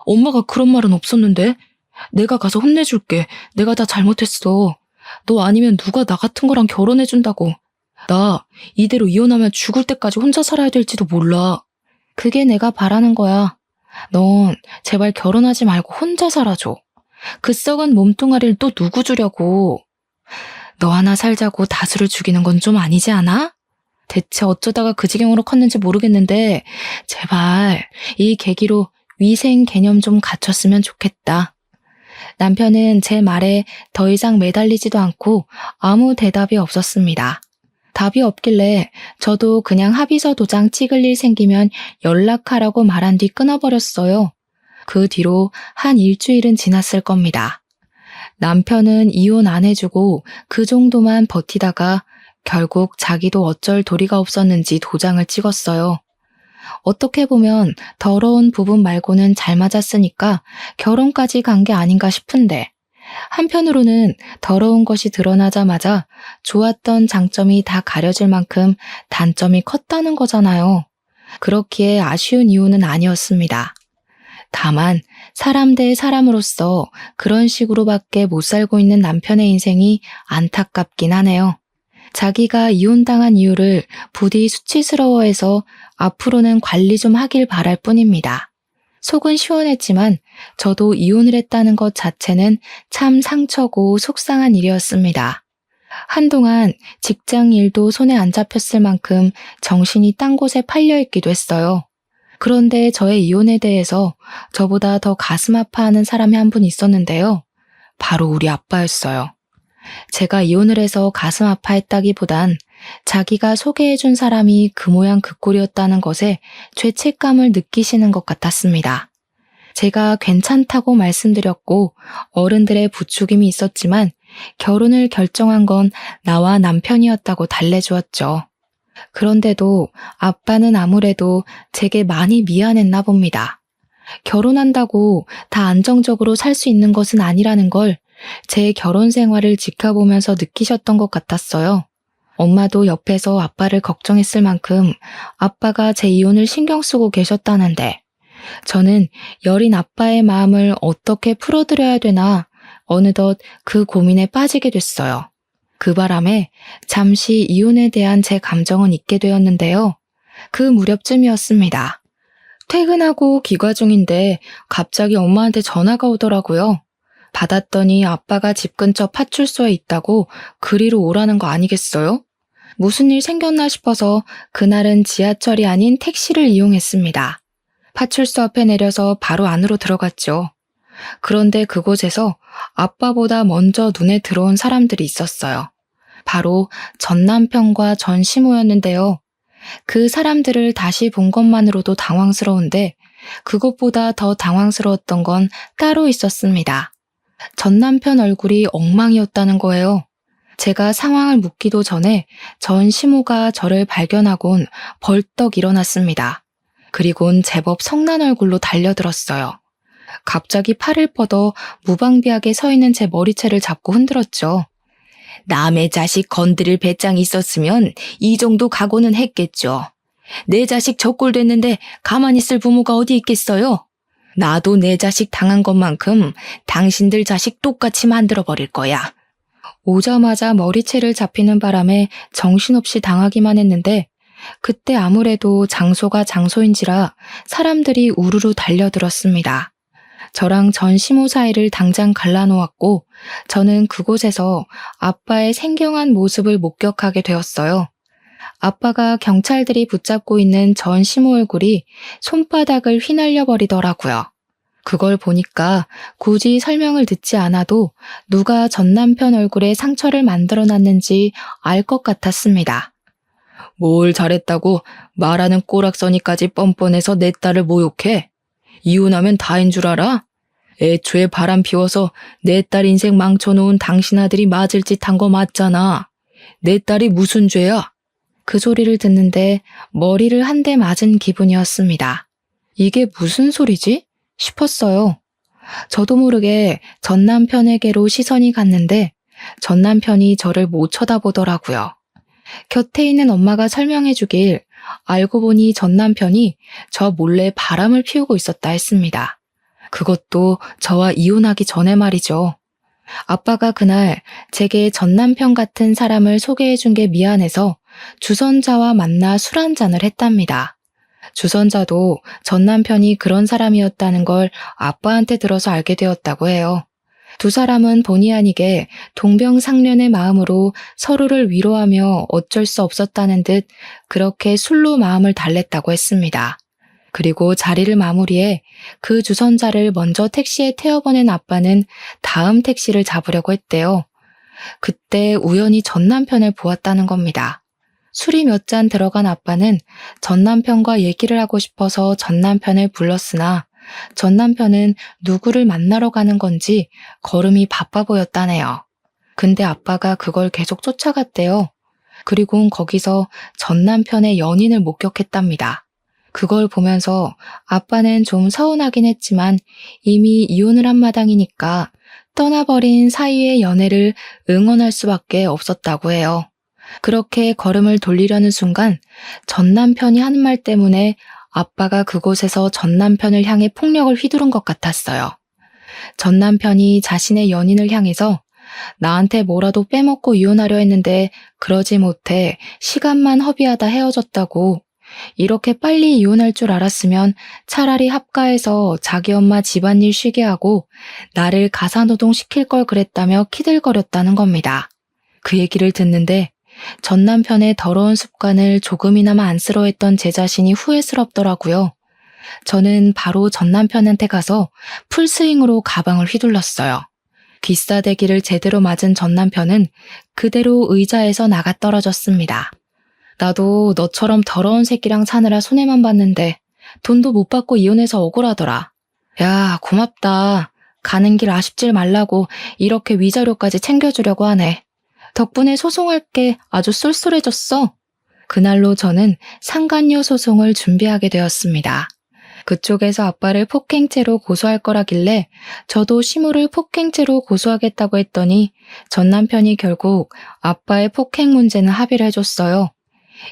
Speaker 1: 엄마가 그런 말은 없었는데. 내가 가서 혼내줄게. 내가 다 잘못했어. 너 아니면 누가 나 같은 거랑 결혼해준다고. 나 이대로 이혼하면 죽을 때까지 혼자 살아야 될지도 몰라. 그게 내가 바라는 거야. 넌 제발 결혼하지 말고 혼자 살아줘. 그 썩은 몸뚱아리를 또 누구 주려고. 너 하나 살자고 다수를 죽이는 건 좀 아니지 않아? 대체 어쩌다가 그 지경으로 컸는지 모르겠는데 제발 이 계기로 위생 개념 좀 갖췄으면 좋겠다. 남편은 제 말에 더 이상 매달리지도 않고 아무 대답이 없었습니다. 답이 없길래 저도 그냥 합의서 도장 찍을 일 생기면 연락하라고 말한 뒤 끊어버렸어요. 그 뒤로 한 일주일은 지났을 겁니다. 남편은 이혼 안 해주고 그 정도만 버티다가 결국 자기도 어쩔 도리가 없었는지 도장을 찍었어요. 어떻게 보면 더러운 부분 말고는 잘 맞았으니까 결혼까지 간 게 아닌가 싶은데 한편으로는 더러운 것이 드러나자마자 좋았던 장점이 다 가려질 만큼 단점이 컸다는 거잖아요. 그렇기에 아쉬운 이유는 아니었습니다. 다만 사람 대 사람으로서 그런 식으로밖에 못 살고 있는 남편의 인생이 안타깝긴 하네요. 자기가 이혼당한 이유를 부디 수치스러워해서 앞으로는 관리 좀 하길 바랄 뿐입니다. 속은 시원했지만 저도 이혼을 했다는 것 자체는 참 상처고 속상한 일이었습니다. 한동안 직장 일도 손에 안 잡혔을 만큼 정신이 딴 곳에 팔려있기도 했어요. 그런데 저의 이혼에 대해서 저보다 더 가슴 아파하는 사람이 한 분 있었는데요. 바로 우리 아빠였어요. 제가 이혼을 해서 가슴 아파했다기보단 자기가 소개해준 사람이 그 모양 그 꼴이었다는 것에 죄책감을 느끼시는 것 같았습니다. 제가 괜찮다고 말씀드렸고 어른들의 부추김이 있었지만 결혼을 결정한 건 나와 남편이었다고 달래주었죠. 그런데도 아빠는 아무래도 제게 많이 미안했나 봅니다. 결혼한다고 다 안정적으로 살 수 있는 것은 아니라는 걸 제 결혼 생활을 지켜보면서 느끼셨던 것 같았어요. 엄마도 옆에서 아빠를 걱정했을 만큼 아빠가 제 이혼을 신경 쓰고 계셨다는데 저는 여린 아빠의 마음을 어떻게 풀어드려야 되나 어느덧 그 고민에 빠지게 됐어요. 그 바람에 잠시 이혼에 대한 제 감정은 잊게 되었는데요. 그 무렵쯤이었습니다. 퇴근하고 귀가 중인데 갑자기 엄마한테 전화가 오더라고요. 받았더니 아빠가 집 근처 파출소에 있다고 그리로 오라는 거 아니겠어요? 무슨 일 생겼나 싶어서 그날은 지하철이 아닌 택시를 이용했습니다. 파출소 앞에 내려서 바로 안으로 들어갔죠. 그런데 그곳에서 아빠보다 먼저 눈에 들어온 사람들이 있었어요. 바로 전 남편과 전 시모였는데요. 그 사람들을 다시 본 것만으로도 당황스러운데 그것보다 더 당황스러웠던 건 따로 있었습니다. 전 남편 얼굴이 엉망이었다는 거예요. 제가 상황을 묻기도 전에 전 시모가 저를 발견하곤 벌떡 일어났습니다. 그리곤 제법 성난 얼굴로 달려들었어요. 갑자기 팔을 뻗어 무방비하게 서 있는 제 머리채를 잡고 흔들었죠. 남의 자식 건드릴 배짱이 있었으면 이 정도 각오는 했겠죠. 내 자식 저꼴 됐는데 가만히 있을 부모가 어디 있겠어요? 나도 내 자식 당한 것만큼 당신들 자식 똑같이 만들어버릴 거야. 오자마자 머리채를 잡히는 바람에 정신없이 당하기만 했는데 그때 아무래도 장소가 장소인지라 사람들이 우르르 달려들었습니다. 저랑 전 시모 사이를 당장 갈라놓았고 저는 그곳에서 아빠의 생경한 모습을 목격하게 되었어요. 아빠가 경찰들이 붙잡고 있는 전 시모 얼굴이 손바닥을 휘날려 버리더라고요. 그걸 보니까 굳이 설명을 듣지 않아도 누가 전 남편 얼굴에 상처를 만들어놨는지 알 것 같았습니다. 뭘 잘했다고 말하는 꼬락서니까지 뻔뻔해서 내 딸을 모욕해? 이혼하면 다인 줄 알아? 애초에 바람 피워서 내 딸 인생 망쳐놓은 당신 아들이 맞을 짓 한 거 맞잖아. 내 딸이 무슨 죄야? 그 소리를 듣는데 머리를 한 대 맞은 기분이었습니다. 이게 무슨 소리지? 싶었어요. 저도 모르게 전 남편에게로 시선이 갔는데 전 남편이 저를 못 쳐다보더라고요. 곁에 있는 엄마가 설명해 주길 알고 보니 전 남편이 저 몰래 바람을 피우고 있었다 했습니다. 그것도 저와 이혼하기 전에 말이죠. 아빠가 그날 제게 전 남편 같은 사람을 소개해 준 게 미안해서 주선자와 만나 술 한잔을 했답니다. 주선자도 전 남편이 그런 사람이었다는 걸 아빠한테 들어서 알게 되었다고 해요. 두 사람은 본의 아니게 동병상련의 마음으로 서로를 위로하며 어쩔 수 없었다는 듯 그렇게 술로 마음을 달랬다고 했습니다. 그리고 자리를 마무리해 그 주선자를 먼저 택시에 태워보낸 아빠는 다음 택시를 잡으려고 했대요. 그때 우연히 전 남편을 보았다는 겁니다. 술이 몇 잔 들어간 아빠는 전 남편과 얘기를 하고 싶어서 전 남편을 불렀으나 전 남편은 누구를 만나러 가는 건지 걸음이 바빠 보였다네요. 근데 아빠가 그걸 계속 쫓아갔대요. 그리고 거기서 전 남편의 연인을 목격했답니다. 그걸 보면서 아빠는 좀 서운하긴 했지만 이미 이혼을 한 마당이니까 떠나버린 사이의 연애를 응원할 수밖에 없었다고 해요. 그렇게 걸음을 돌리려는 순간 전 남편이 하는 말 때문에 아빠가 그곳에서 전 남편을 향해 폭력을 휘두른 것 같았어요. 전 남편이 자신의 연인을 향해서 나한테 뭐라도 빼먹고 이혼하려 했는데 그러지 못해 시간만 허비하다 헤어졌다고. 이렇게 빨리 이혼할 줄 알았으면 차라리 합가해서 자기 엄마 집안일 쉬게 하고 나를 가사노동 시킬 걸 그랬다며 키들거렸다는 겁니다. 그 얘기를 듣는데 전 남편의 더러운 습관을 조금이나마 안쓰러워했던 제 자신이 후회스럽더라고요. 저는 바로 전 남편한테 가서 풀스윙으로 가방을 휘둘렀어요. 귀싸대기를 제대로 맞은 전 남편은 그대로 의자에서 나가 떨어졌습니다. 나도 너처럼 더러운 새끼랑 사느라 손해만 봤는데 돈도 못 받고 이혼해서 억울하더라. 야, 고맙다. 가는 길 아쉽질 말라고 이렇게 위자료까지 챙겨주려고 하네. 덕분에 소송할 게 아주 쏠쏠해졌어. 그날로 저는 상간녀 소송을 준비하게 되었습니다. 그쪽에서 아빠를 폭행죄로 고소할 거라길래 저도 시무를 폭행죄로 고소하겠다고 했더니 전 남편이 결국 아빠의 폭행 문제는 합의를 해줬어요.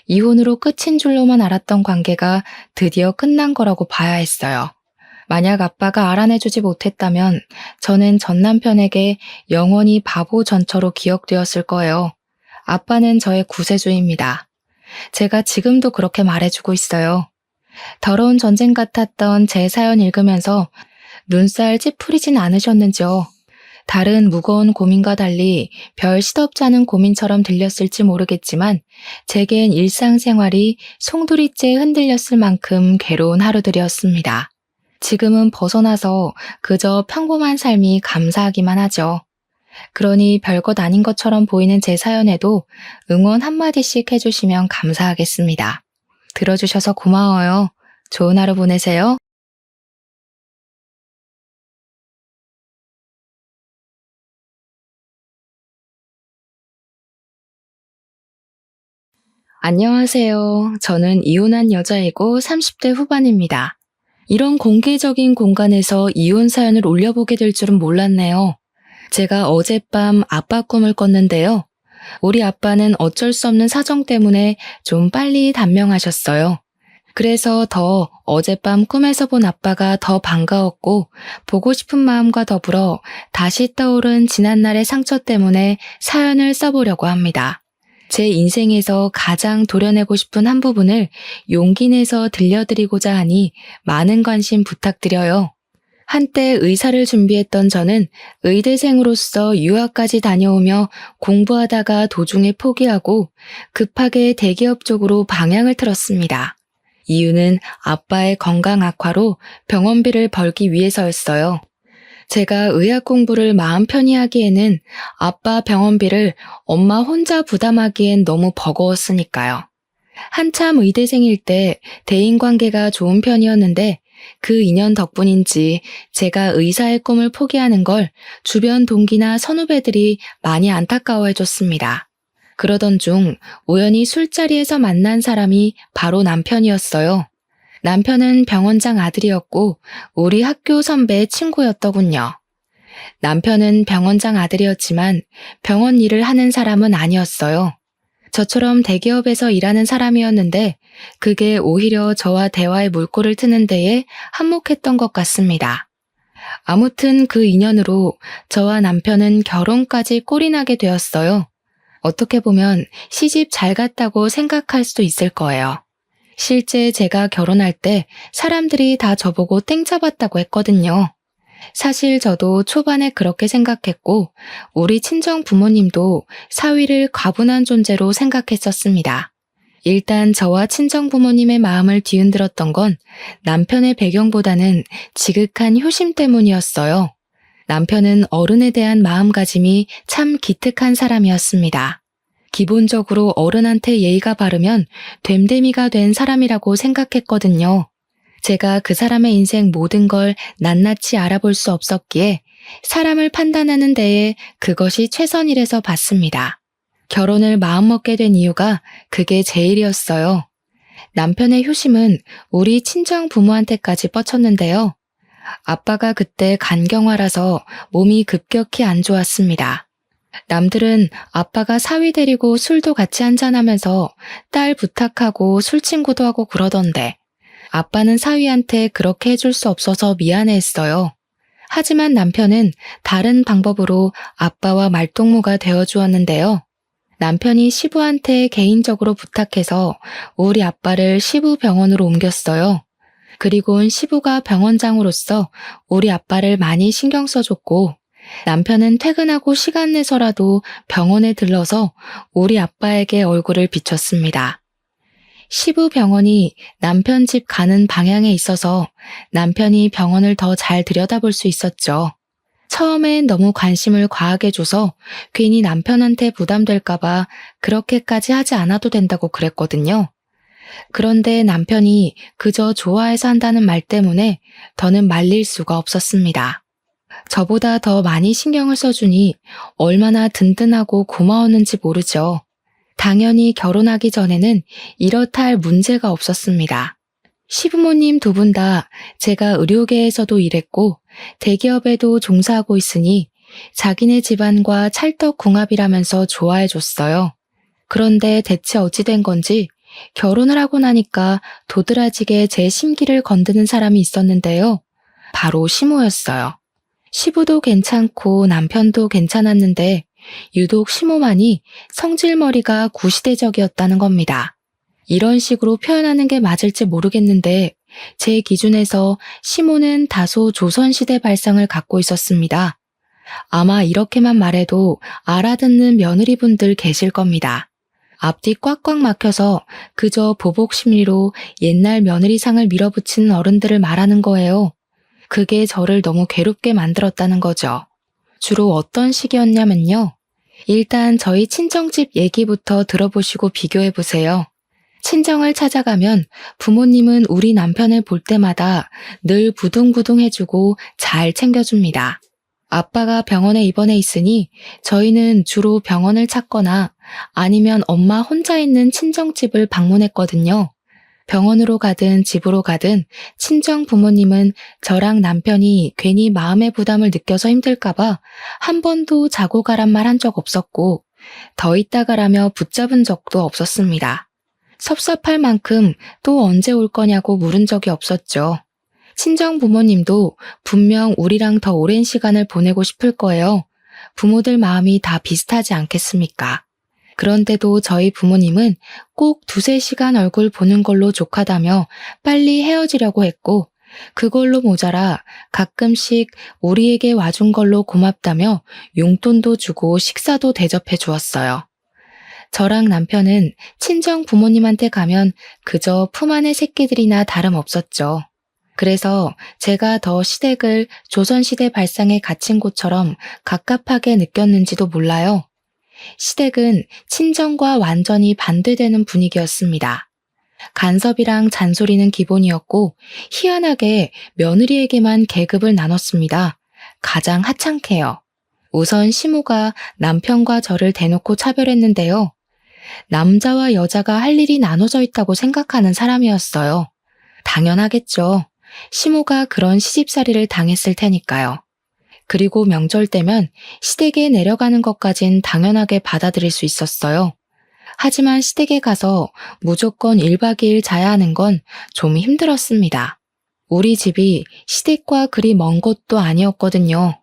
Speaker 1: 이혼으로 끝인 줄로만 알았던 관계가 드디어 끝난 거라고 봐야 했어요. 만약 아빠가 알아내주지 못했다면 저는 전 남편에게 영원히 바보 전처로 기억되었을 거예요. 아빠는 저의 구세주입니다. 제가 지금도 그렇게 말해주고 있어요. 더러운 전쟁 같았던 제 사연 읽으면서 눈살 찌푸리진 않으셨는지요? 다른 무거운 고민과 달리 별 시덥지 않은 고민처럼 들렸을지 모르겠지만 제겐 일상생활이 송두리째 흔들렸을 만큼 괴로운 하루들이었습니다. 지금은 벗어나서 그저 평범한 삶이 감사하기만 하죠. 그러니 별것 아닌 것처럼 보이는 제 사연에도 응원 한마디씩 해주시면 감사하겠습니다. 들어주셔서 고마워요. 좋은 하루 보내세요. 안녕하세요. 저는 이혼한 여자이고 30대 후반입니다. 이런 공개적인 공간에서 이혼 사연을 올려보게 될 줄은 몰랐네요. 제가 어젯밤 아빠 꿈을 꿨는데요. 우리 아빠는 어쩔 수 없는 사정 때문에 좀 빨리 단명하셨어요. 그래서 더 어젯밤 꿈에서 본 아빠가 더 반가웠고 보고 싶은 마음과 더불어 다시 떠오른 지난날의 상처 때문에 사연을 써보려고 합니다. 제 인생에서 가장 도려내고 싶은 한 부분을 용기 내서 들려드리고자 하니 많은 관심 부탁드려요. 한때 의사를 준비했던 저는 의대생으로서 유학까지 다녀오며 공부하다가 도중에 포기하고 급하게 대기업 쪽으로 방향을 틀었습니다. 이유는 아빠의 건강 악화로 병원비를 벌기 위해서였어요. 제가 의학 공부를 마음 편히 하기에는 아빠 병원비를 엄마 혼자 부담하기엔 너무 버거웠으니까요. 한참 의대생일 때 대인관계가 좋은 편이었는데 그 인연 덕분인지 제가 의사의 꿈을 포기하는 걸 주변 동기나 선후배들이 많이 안타까워해줬습니다. 그러던 중 우연히 술자리에서 만난 사람이 바로 남편이었어요. 남편은 병원장 아들이었고 우리 학교 선배 친구였더군요. 남편은 병원장 아들이었지만 병원 일을 하는 사람은 아니었어요. 저처럼 대기업에서 일하는 사람이었는데 그게 오히려 저와 대화의 물꼬를 트는 데에 한몫했던 것 같습니다. 아무튼 그 인연으로 저와 남편은 결혼까지 꼴이 나게 되었어요. 어떻게 보면 시집 잘 갔다고 생각할 수도 있을 거예요. 실제 제가 결혼할 때 사람들이 다 저보고 땡 잡았다고 했거든요. 사실 저도 초반에 그렇게 생각했고 우리 친정 부모님도 사위를 과분한 존재로 생각했었습니다. 일단 저와 친정 부모님의 마음을 뒤흔들었던 건 남편의 배경보다는 지극한 효심 때문이었어요. 남편은 어른에 대한 마음가짐이 참 기특한 사람이었습니다. 기본적으로 어른한테 예의가 바르면 됨됨이가 된 사람이라고 생각했거든요. 제가 그 사람의 인생 모든 걸 낱낱이 알아볼 수 없었기에 사람을 판단하는 데에 그것이 최선이라서 봤습니다. 결혼을 마음먹게 된 이유가 그게 제일이었어요. 남편의 효심은 우리 친정 부모한테까지 뻗쳤는데요. 아빠가 그때 간경화라서 몸이 급격히 안 좋았습니다. 남들은 아빠가 사위 데리고 술도 같이 한잔하면서 딸 부탁하고 술 친구도 하고 그러던데 아빠는 사위한테 그렇게 해줄 수 없어서 미안해했어요. 하지만 남편은 다른 방법으로 아빠와 말동무가 되어주었는데요. 남편이 시부한테 개인적으로 부탁해서 우리 아빠를 시부 병원으로 옮겼어요. 그리고는 시부가 병원장으로서 우리 아빠를 많이 신경 써줬고 남편은 퇴근하고 시간 내서라도 병원에 들러서 우리 아빠에게 얼굴을 비췄습니다. 시부 병원이 남편 집 가는 방향에 있어서 남편이 병원을 더 잘 들여다볼 수 있었죠. 처음엔 너무 관심을 과하게 줘서 괜히 남편한테 부담될까봐 그렇게까지 하지 않아도 된다고 그랬거든요. 그런데 남편이 그저 좋아해서 한다는 말 때문에 더는 말릴 수가 없었습니다. 저보다 더 많이 신경을 써주니 얼마나 든든하고 고마웠는지 모르죠. 당연히 결혼하기 전에는 이렇다 할 문제가 없었습니다. 시부모님 두 분 다 제가 의료계에서도 일했고 대기업에도 종사하고 있으니 자기네 집안과 찰떡궁합이라면서 좋아해줬어요. 그런데 대체 어찌 된 건지 결혼을 하고 나니까 도드라지게 제 심기를 건드는 사람이 있었는데요. 바로 시모였어요. 시부도 괜찮고 남편도 괜찮았는데 유독 시모만이 성질머리가 구시대적이었다는 겁니다. 이런 식으로 표현하는 게 맞을지 모르겠는데 제 기준에서 시모는 다소 조선시대 발상을 갖고 있었습니다. 아마 이렇게만 말해도 알아듣는 며느리분들 계실 겁니다. 앞뒤 꽉꽉 막혀서 그저 보복심리로 옛날 며느리상을 밀어붙이는 어른들을 말하는 거예요. 그게 저를 너무 괴롭게 만들었다는 거죠. 주로 어떤 식이었냐면요. 일단 저희 친정집 얘기부터 들어보시고 비교해보세요. 친정을 찾아가면 부모님은 우리 남편을 볼 때마다 늘 부둥부둥 해주고 잘 챙겨줍니다. 아빠가 병원에 입원해 있으니 저희는 주로 병원을 찾거나 아니면 엄마 혼자 있는 친정집을 방문했거든요. 병원으로 가든 집으로 가든 친정 부모님은 저랑 남편이 괜히 마음의 부담을 느껴서 힘들까봐 한 번도 자고 가란 말 한 적 없었고 더 있다 가라며 붙잡은 적도 없었습니다. 섭섭할 만큼 또 언제 올 거냐고 물은 적이 없었죠. 친정 부모님도 분명 우리랑 더 오랜 시간을 보내고 싶을 거예요. 부모들 마음이 다 비슷하지 않겠습니까? 그런데도 저희 부모님은 꼭 2-3시간 얼굴 보는 걸로 족하다며 빨리 헤어지려고 했고 그걸로 모자라 가끔씩 우리에게 와준 걸로 고맙다며 용돈도 주고 식사도 대접해 주었어요. 저랑 남편은 친정 부모님한테 가면 그저 품 안의 새끼들이나 다름없었죠. 그래서 제가 더 시댁을 조선시대 발상에 갇힌 곳처럼 갑갑하게 느꼈는지도 몰라요. 시댁은 친정과 완전히 반대되는 분위기였습니다. 간섭이랑 잔소리는 기본이었고 희한하게 며느리에게만 계급을 나눴습니다. 가장 하찮게요. 우선 시모가 남편과 저를 대놓고 차별했는데요. 남자와 여자가 할 일이 나눠져 있다고 생각하는 사람이었어요. 당연하겠죠. 시모가 그런 시집살이를 당했을 테니까요. 그리고 명절 때면 시댁에 내려가는 것까진 당연하게 받아들일 수 있었어요. 하지만 시댁에 가서 무조건 1박 2일 자야 하는 건 좀 힘들었습니다. 우리 집이 시댁과 그리 먼 곳도 아니었거든요.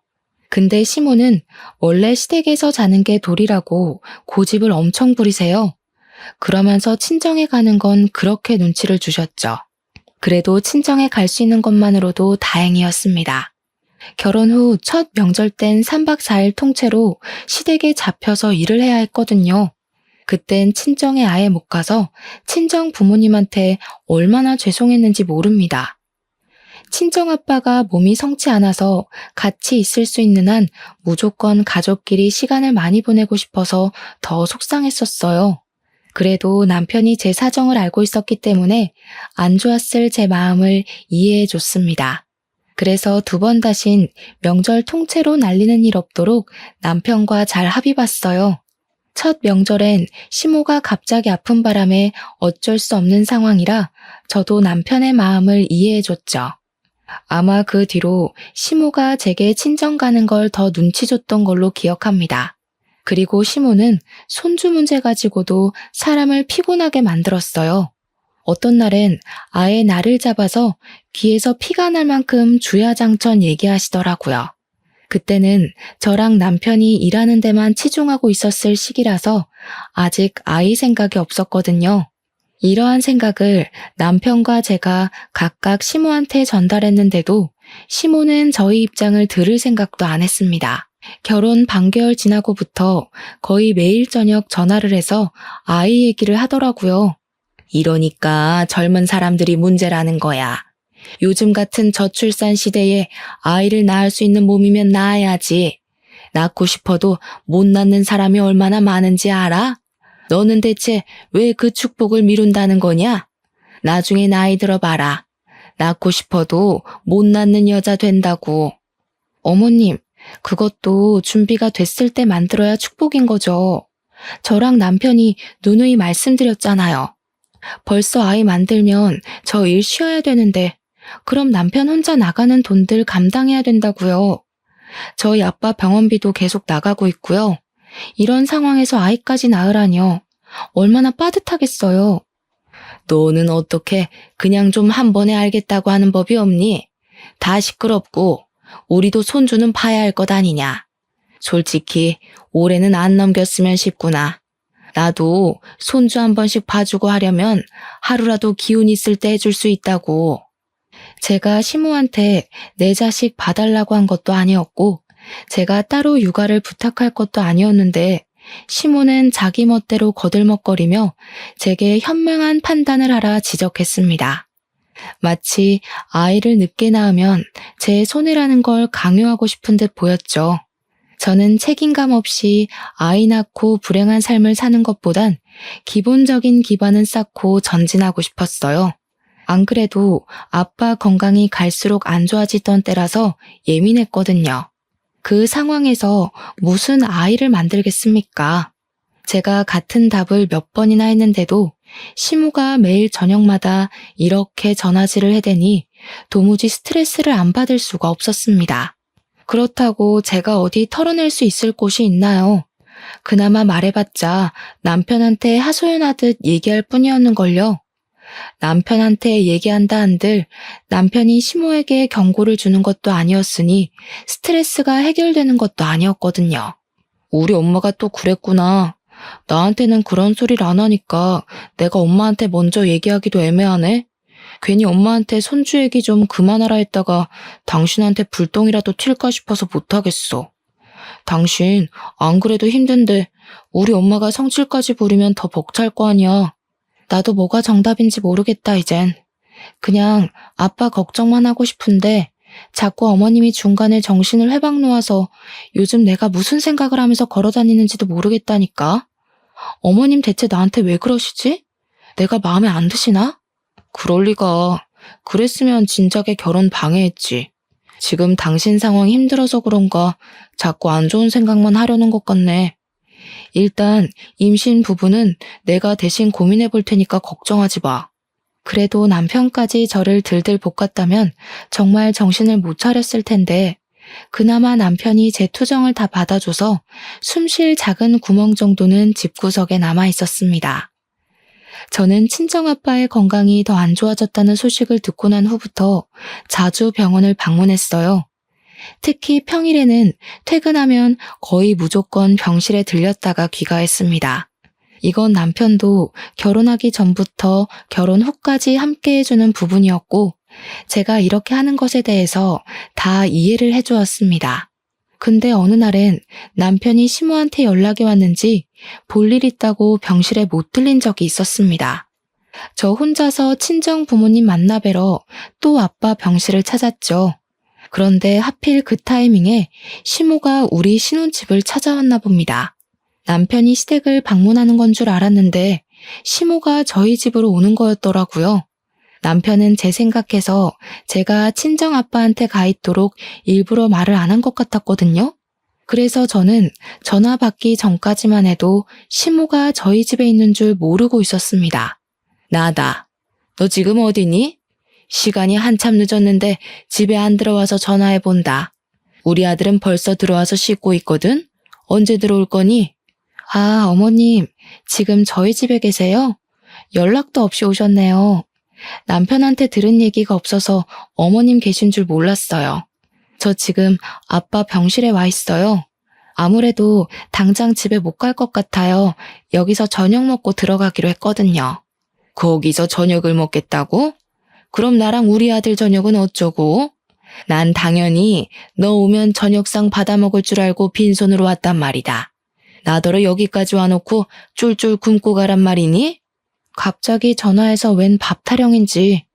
Speaker 1: 근데 시모는 원래 시댁에서 자는 게 도리라고 고집을 엄청 부리세요. 그러면서 친정에 가는 건 그렇게 눈치를 주셨죠. 그래도 친정에 갈 수 있는 것만으로도 다행이었습니다. 결혼 후 첫 명절 땐 3박 4일 통째로 시댁에 잡혀서 일을 해야 했거든요. 그땐 친정에 아예 못 가서 친정 부모님한테 얼마나 죄송했는지 모릅니다. 친정 아빠가 몸이 성치 않아서 같이 있을 수 있는 한 무조건 가족끼리 시간을 많이 보내고 싶어서 더 속상했었어요. 그래도 남편이 제 사정을 알고 있었기 때문에 안 좋았을 제 마음을 이해해 줬습니다. 그래서 2번 다신 명절 통째로 날리는 일 없도록 남편과 잘 합의 봤어요. 첫 명절엔 시모가 갑자기 아픈 바람에 어쩔 수 없는 상황이라 저도 남편의 마음을 이해해 줬죠. 아마 그 뒤로 시모가 제게 친정 가는 걸 더 눈치 줬던 걸로 기억합니다. 그리고 시모는 손주 문제 가지고도 사람을 피곤하게 만들었어요. 어떤 날엔 아예 나를 잡아서 귀에서 피가 날 만큼 주야장천 얘기하시더라고요. 그때는 저랑 남편이 일하는 데만 치중하고 있었을 시기라서 아직 아이 생각이 없었거든요. 이러한 생각을 남편과 제가 각각 시모한테 전달했는데도 시모는 저희 입장을 들을 생각도 안 했습니다. 결혼 반개월 지나고부터 거의 매일 저녁 전화를 해서 아이 얘기를 하더라고요. 이러니까 젊은 사람들이 문제라는 거야. 요즘 같은 저출산 시대에 아이를 낳을 수 있는 몸이면 낳아야지. 낳고 싶어도 못 낳는 사람이 얼마나 많은지 알아? 너는 대체 왜 그 축복을 미룬다는 거냐? 나중에 나이 들어봐라. 낳고 싶어도 못 낳는 여자 된다고. 어머님, 그것도 준비가 됐을 때 만들어야 축복인 거죠. 저랑 남편이 누누이 말씀드렸잖아요. 벌써 아이 만들면 저 일 쉬어야 되는데 그럼 남편 혼자 나가는 돈들 감당해야 된다고요. 저희 아빠 병원비도 계속 나가고 있고요. 이런 상황에서 아이까지 낳으라뇨. 얼마나 빠듯하겠어요. 너는 어떻게 그냥 좀 한 번에 알겠다고 하는 법이 없니? 다 시끄럽고 우리도 손주는 봐야 할 것 아니냐. 솔직히 올해는 안 넘겼으면 싶구나. 나도 손주 한 번씩 봐주고 하려면 하루라도 기운 있을 때 해줄 수 있다고. 제가 시모한테 내 자식 봐달라고 한 것도 아니었고 제가 따로 육아를 부탁할 것도 아니었는데 시모는 자기 멋대로 거들먹거리며 제게 현명한 판단을 하라 지적했습니다. 마치 아이를 늦게 낳으면 제 손해라는 걸 강요하고 싶은 듯 보였죠. 저는 책임감 없이 아이 낳고 불행한 삶을 사는 것보단 기본적인 기반은 쌓고 전진하고 싶었어요. 안 그래도 아빠 건강이 갈수록 안 좋아지던 때라서 예민했거든요. 그 상황에서 무슨 아이를 만들겠습니까? 제가 같은 답을 몇 번이나 했는데도 시모가 매일 저녁마다 이렇게 전화질을 해대니 도무지 스트레스를 안 받을 수가 없었습니다. 그렇다고 제가 어디 털어낼 수 있을 곳이 있나요? 그나마 말해봤자 남편한테 하소연하듯 얘기할 뿐이었는걸요. 남편한테 얘기한다 한들 남편이 시모에게 경고를 주는 것도 아니었으니 스트레스가 해결되는 것도 아니었거든요. 우리 엄마가 또 그랬구나. 나한테는 그런 소리를 안 하니까 내가 엄마한테 먼저 얘기하기도 애매하네. 괜히 엄마한테 손주 얘기 좀 그만하라 했다가 당신한테 불똥이라도 튈까 싶어서 못하겠어. 당신 안 그래도 힘든데 우리 엄마가 성질까지 부리면 더 벅찰 거 아니야. 나도 뭐가 정답인지 모르겠다 이젠. 그냥 아빠 걱정만 하고 싶은데 자꾸 어머님이 중간에 정신을 회방 놓아서 요즘 내가 무슨 생각을 하면서 걸어다니는지도 모르겠다니까. 어머님 대체 나한테 왜 그러시지? 내가 마음에 안 드시나? 그럴 리가. 그랬으면 진작에 결혼 방해했지. 지금 당신 상황이 힘들어서 그런가 자꾸 안 좋은 생각만 하려는 것 같네. 일단 임신 부부는 내가 대신 고민해 볼 테니까 걱정하지 마. 그래도 남편까지 저를 들들 볶았다면 정말 정신을 못 차렸을 텐데 그나마 남편이 제 투정을 다 받아줘서 숨쉴 작은 구멍 정도는 집구석에 남아 있었습니다. 저는 친정아빠의 건강이 더 안 좋아졌다는 소식을 듣고 난 후부터 자주 병원을 방문했어요. 특히 평일에는 퇴근하면 거의 무조건 병실에 들렸다가 귀가했습니다. 이건 남편도 결혼하기 전부터 결혼 후까지 함께 해주는 부분이었고 제가 이렇게 하는 것에 대해서 다 이해를 해주었습니다. 근데 어느 날엔 남편이 시모한테 연락이 왔는지 볼일 있다고 병실에 못 들린 적이 있었습니다. 저 혼자서 친정 부모님 만나 뵈러 또 아빠 병실을 찾았죠. 그런데 하필 그 타이밍에 시모가 우리 신혼집을 찾아왔나 봅니다. 남편이 시댁을 방문하는 건 줄 알았는데 시모가 저희 집으로 오는 거였더라고요. 남편은 제 생각해서 제가 친정아빠한테 가 있도록 일부러 말을 안 한 것 같았거든요. 그래서 저는 전화 받기 전까지만 해도 시모가 저희 집에 있는 줄 모르고 있었습니다. 나다. 너 지금 어디니? 시간이 한참 늦었는데 집에 안 들어와서 전화해본다. 우리 아들은 벌써 들어와서 씻고 있거든? 언제 들어올 거니? 아, 어머님, 지금 저희 집에 계세요? 연락도 없이 오셨네요. 남편한테 들은 얘기가 없어서 어머님 계신 줄 몰랐어요. 저 지금 아빠 병실에 와 있어요. 아무래도 당장 집에 못 갈 것 같아요. 여기서 저녁 먹고 들어가기로 했거든요. 거기서 저녁을 먹겠다고? 그럼 나랑 우리 아들 저녁은 어쩌고? 난 당연히 너 오면 저녁상 받아 먹을 줄 알고 빈손으로 왔단 말이다. 나더러 여기까지 와놓고 쫄쫄 굶고 가란 말이니? 갑자기 전화해서 웬 밥 타령인지.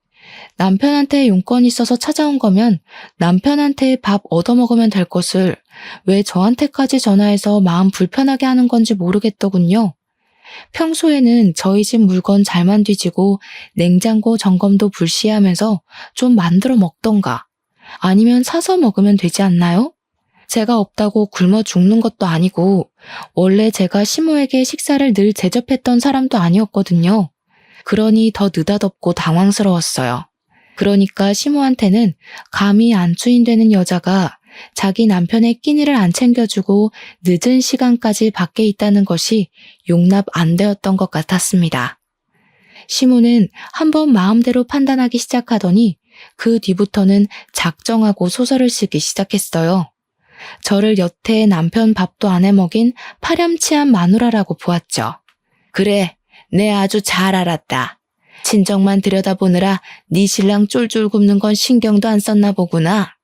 Speaker 1: 남편한테 용건이 있어서 찾아온 거면 남편한테 밥 얻어먹으면 될 것을 왜 저한테까지 전화해서 마음 불편하게 하는 건지 모르겠더군요. 평소에는 저희 집 물건 잘만 뒤지고 냉장고 점검도 불시하면서 좀 만들어 먹던가 아니면 사서 먹으면 되지 않나요? 제가 없다고 굶어 죽는 것도 아니고 원래 제가 시모에게 식사를 늘 대접했던 사람도 아니었거든요. 그러니 더 느닷없고 당황스러웠어요. 그러니까 시모한테는 감히 안주인되는 여자가 자기 남편의 끼니를 안 챙겨주고 늦은 시간까지 밖에 있다는 것이 용납 안 되었던 것 같았습니다. 시모는 한번 마음대로 판단하기 시작하더니 그 뒤부터는 작정하고 소설을 쓰기 시작했어요. 저를 여태 남편 밥도 안 해먹인 파렴치한 마누라라고 보았죠. 그래, 내 아주 잘 알았다. 친정만 들여다보느라 네 신랑 쫄쫄 굶는 건 신경도 안 썼나 보구나.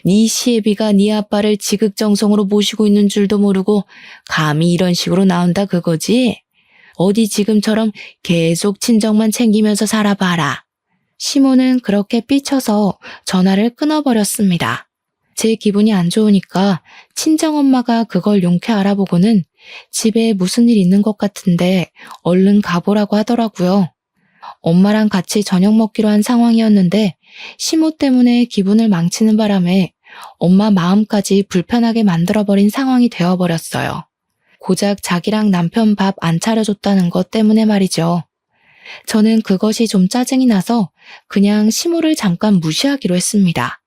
Speaker 1: 네 시애비가 네 아빠를 지극정성으로 모시고 있는 줄도 모르고 감히 이런 식으로 나온다 그거지? 어디 지금처럼 계속 친정만 챙기면서 살아봐라. 시모는 그렇게 삐쳐서 전화를 끊어버렸습니다. 제 기분이 안 좋으니까 친정엄마가 그걸 용케 알아보고는 집에 무슨 일 있는 것 같은데 얼른 가보라고 하더라고요. 엄마랑 같이 저녁 먹기로 한 상황이었는데 시모 때문에 기분을 망치는 바람에 엄마 마음까지 불편하게 만들어버린 상황이 되어버렸어요. 고작 자기랑 남편 밥 안 차려줬다는 것 때문에 말이죠. 저는 그것이 좀 짜증이 나서 그냥 시모를 잠깐 무시하기로 했습니다.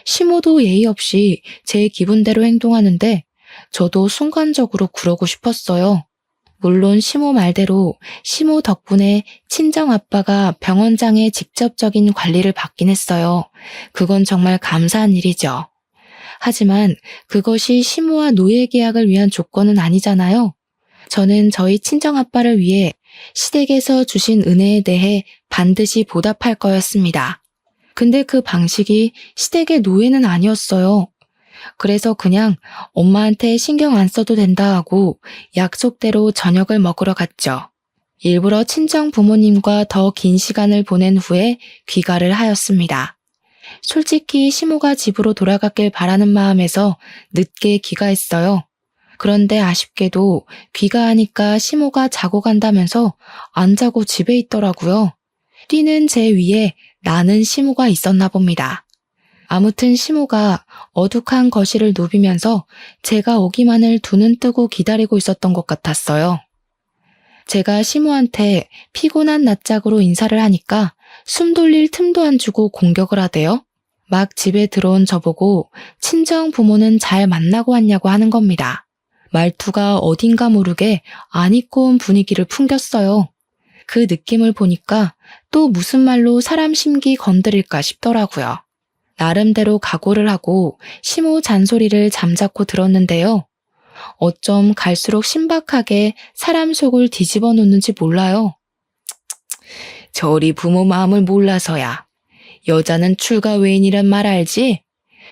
Speaker 1: 시모도 예의 없이 제 기분대로 행동하는데 저도 순간적으로 그러고 싶었어요. 물론 시모 말대로 시모 덕분에 친정아빠가 병원장의 직접적인 관리를 받긴 했어요. 그건 정말 감사한 일이죠. 하지만 그것이 시모와 노예 계약을 위한 조건은 아니잖아요. 저는 저희 친정아빠를 위해 시댁에서 주신 은혜에 대해 반드시 보답할 거였습니다. 근데 그 방식이 시댁의 노예는 아니었어요. 그래서 그냥 엄마한테 신경 안 써도 된다 하고 약속대로 저녁을 먹으러 갔죠. 일부러 친정 부모님과 더 긴 시간을 보낸 후에 귀가를 하였습니다. 솔직히 시모가 집으로 돌아갔길 바라는 마음에서 늦게 귀가했어요. 그런데 아쉽게도 귀가하니까 시모가 자고 간다면서 안 자고 집에 있더라고요. 뛰는 제 위에 나는 시모가 있었나 봅니다. 아무튼 시모가 어둑한 거실을 누비면서 제가 오기만을 두 눈 뜨고 기다리고 있었던 것 같았어요. 제가 시모한테 피곤한 낯짝으로 인사를 하니까 숨 돌릴 틈도 안 주고 공격을 하대요. 막 집에 들어온 저보고 친정 부모는 잘 만나고 왔냐고 하는 겁니다. 말투가 어딘가 모르게 안 입고 온 분위기를 풍겼어요. 그 느낌을 보니까 또 무슨 말로 사람 심기 건드릴까 싶더라고요. 나름대로 각오를 하고 시모 잔소리를 잠자코 들었는데요. 어쩜 갈수록 신박하게 사람 속을 뒤집어 놓는지 몰라요. 저리 부모 마음을 몰라서야. 여자는 출가 외인이란 말 알지?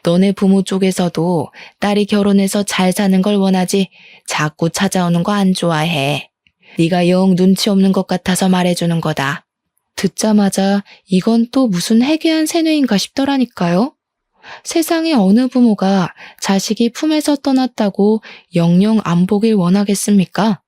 Speaker 1: 너네 부모 쪽에서도 딸이 결혼해서 잘 사는 걸 원하지 자꾸 찾아오는 거 안 좋아해. 네가 영 눈치 없는 것 같아서 말해주는 거다. 듣자마자 이건 또 무슨 해괴한 세뇌인가 싶더라니까요. 세상에 어느 부모가 자식이 품에서 떠났다고 영영 안 보길 원하겠습니까?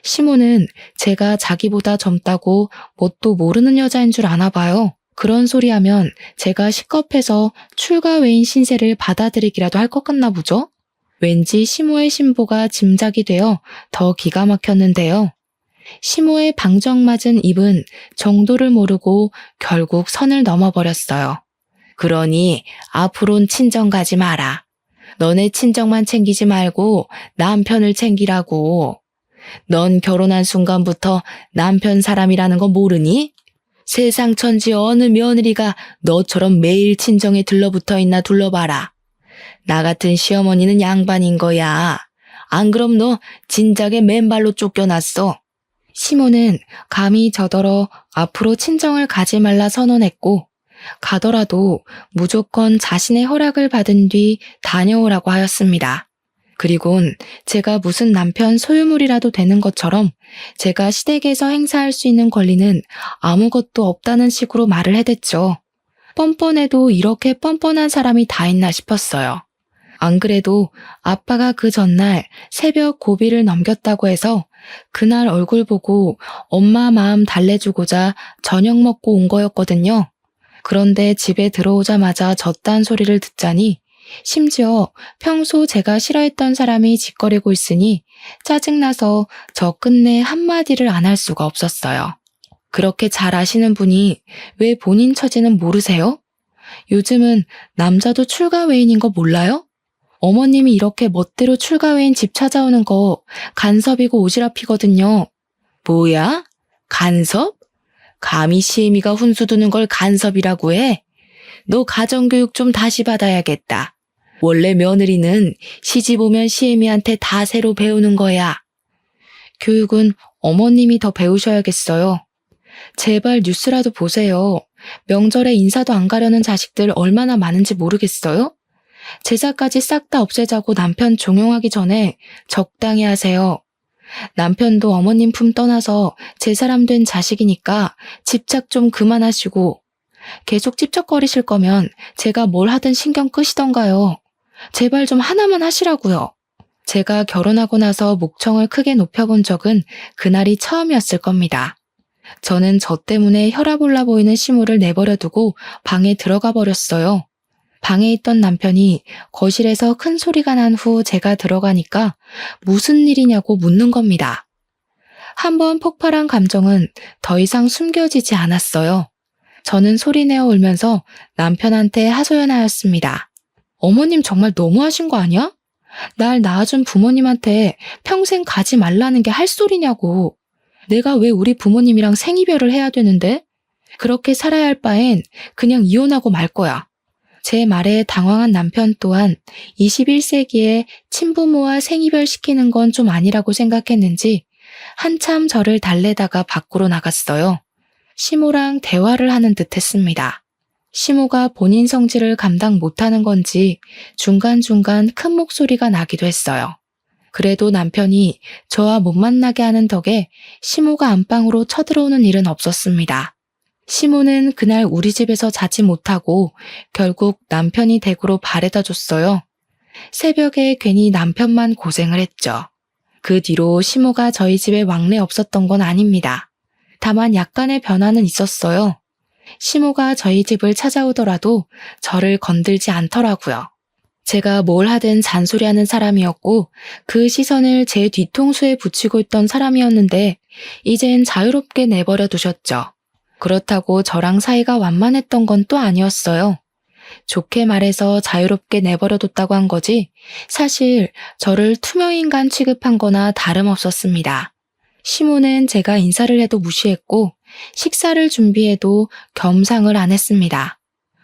Speaker 1: 시모는 제가 자기보다 젊다고 뭣도 모르는 여자인 줄 아나 봐요. 그런 소리 하면 제가 식겁해서 출가 외인 신세를 받아들이기라도 할 것 같나 보죠? 왠지 시모의 신보가 짐작이 되어 더 기가 막혔는데요. 시모의 방정맞은 입은 정도를 모르고 결국 선을 넘어버렸어요. 그러니 앞으론 친정 가지 마라. 너네 친정만 챙기지 말고 남편을 챙기라고. 넌 결혼한 순간부터 남편 사람이라는 거 모르니? 세상 천지 어느 며느리가 너처럼 매일 친정에 들러붙어 있나 둘러봐라. 나 같은 시어머니는 양반인 거야. 안 그럼 너 진작에 맨발로 쫓겨났어. 시모는 감히 저더러 앞으로 친정을 가지 말라 선언했고 가더라도 무조건 자신의 허락을 받은 뒤 다녀오라고 하였습니다. 그리곤 제가 무슨 남편 소유물이라도 되는 것처럼 제가 시댁에서 행사할 수 있는 권리는 아무것도 없다는 식으로 말을 해댔죠. 뻔뻔해도 이렇게 뻔뻔한 사람이 다 있나 싶었어요. 안 그래도 아빠가 그 전날 새벽 고비를 넘겼다고 해서 그날 얼굴 보고 엄마 마음 달래주고자 저녁 먹고 온 거였거든요. 그런데 집에 들어오자마자 저딴 소리를 듣자니 심지어 평소 제가 싫어했던 사람이 짓거리고 있으니 짜증나서 저 끝내 한마디를 안 할 수가 없었어요. 그렇게 잘 아시는 분이 왜 본인 처지는 모르세요? 요즘은 남자도 출가 외인인 거 몰라요? 어머님이 이렇게 멋대로 출가 외인 집 찾아오는 거 간섭이고 오지랖이거든요. 뭐야? 간섭? 감히 시애미가 훈수 두는 걸 간섭이라고 해? 너 가정교육 좀 다시 받아야겠다. 원래 며느리는 시집 오면 시애미한테 다 새로 배우는 거야. 교육은 어머님이 더 배우셔야겠어요. 제발 뉴스라도 보세요. 명절에 인사도 안 가려는 자식들 얼마나 많은지 모르겠어요? 제사까지 싹 다 없애자고 남편 종용하기 전에 적당히 하세요. 남편도 어머님 품 떠나서 제 사람 된 자식이니까 집착 좀 그만하시고 계속 찝쩍거리실 거면 제가 뭘 하든 신경 끄시던가요. 제발 좀 하나만 하시라고요. 제가 결혼하고 나서 목청을 크게 높여본 적은 그날이 처음이었을 겁니다. 저는 저 때문에 혈압 올라 보이는 시모를 내버려 두고 방에 들어가 버렸어요. 방에 있던 남편이 거실에서 큰 소리가 난 후 제가 들어가니까 무슨 일이냐고 묻는 겁니다. 한번 폭발한 감정은 더 이상 숨겨지지 않았어요. 저는 소리내어 울면서 남편한테 하소연하였습니다. 어머님 정말 너무하신 거 아니야? 날 낳아준 부모님한테 평생 가지 말라는 게 할 소리냐고. 내가 왜 우리 부모님이랑 생이별을 해야 되는데? 그렇게 살아야 할 바엔 그냥 이혼하고 말 거야. 제 말에 당황한 남편 또한 21세기에 친부모와 생이별 시키는 건 좀 아니라고 생각했는지 한참 저를 달래다가 밖으로 나갔어요. 시모랑 대화를 하는 듯 했습니다. 시모가 본인 성질을 감당 못하는 건지 중간중간 큰 목소리가 나기도 했어요. 그래도 남편이 저와 못 만나게 하는 덕에 시모가 안방으로 쳐들어오는 일은 없었습니다. 시모는 그날 우리 집에서 자지 못하고 결국 남편이 댁으로 바래다 줬어요. 새벽에 괜히 남편만 고생을 했죠. 그 뒤로 시모가 저희 집에 왕래 없었던 건 아닙니다. 다만 약간의 변화는 있었어요. 시모가 저희 집을 찾아오더라도 저를 건들지 않더라고요. 제가 뭘 하든 잔소리하는 사람이었고 그 시선을 제 뒤통수에 붙이고 있던 사람이었는데 이젠 자유롭게 내버려 두셨죠. 그렇다고 저랑 사이가 완만했던 건 또 아니었어요. 좋게 말해서 자유롭게 내버려뒀다고 한 거지 사실 저를 투명인간 취급한 거나 다름없었습니다. 시모는 제가 인사를 해도 무시했고 식사를 준비해도 겸상을 안 했습니다.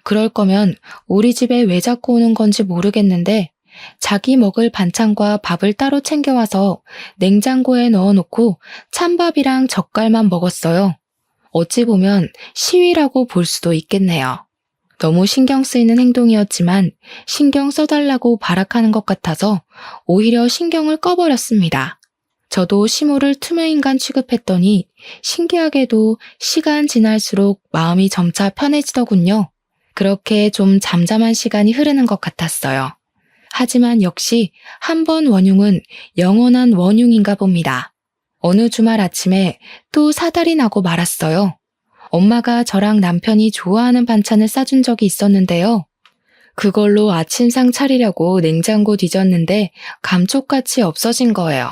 Speaker 1: 그럴 거면 우리 집에 왜 자꾸 오는 건지 모르겠는데 자기 먹을 반찬과 밥을 따로 챙겨와서 냉장고에 넣어놓고 찬밥이랑 젓갈만 먹었어요. 어찌 보면 시위라고 볼 수도 있겠네요. 너무 신경 쓰이는 행동이었지만 신경 써달라고 발악하는 것 같아서 오히려 신경을 꺼버렸습니다. 저도 시모를 투명인간 취급했더니 신기하게도 시간 지날수록 마음이 점차 편해지더군요. 그렇게 좀 잠잠한 시간이 흐르는 것 같았어요. 하지만 역시 한 번 원흉은 영원한 원흉인가 봅니다. 어느 주말 아침에 또 사달이 나고 말았어요. 엄마가 저랑 남편이 좋아하는 반찬을 싸준 적이 있었는데요. 그걸로 아침상 차리려고 냉장고 뒤졌는데 감쪽같이 없어진 거예요.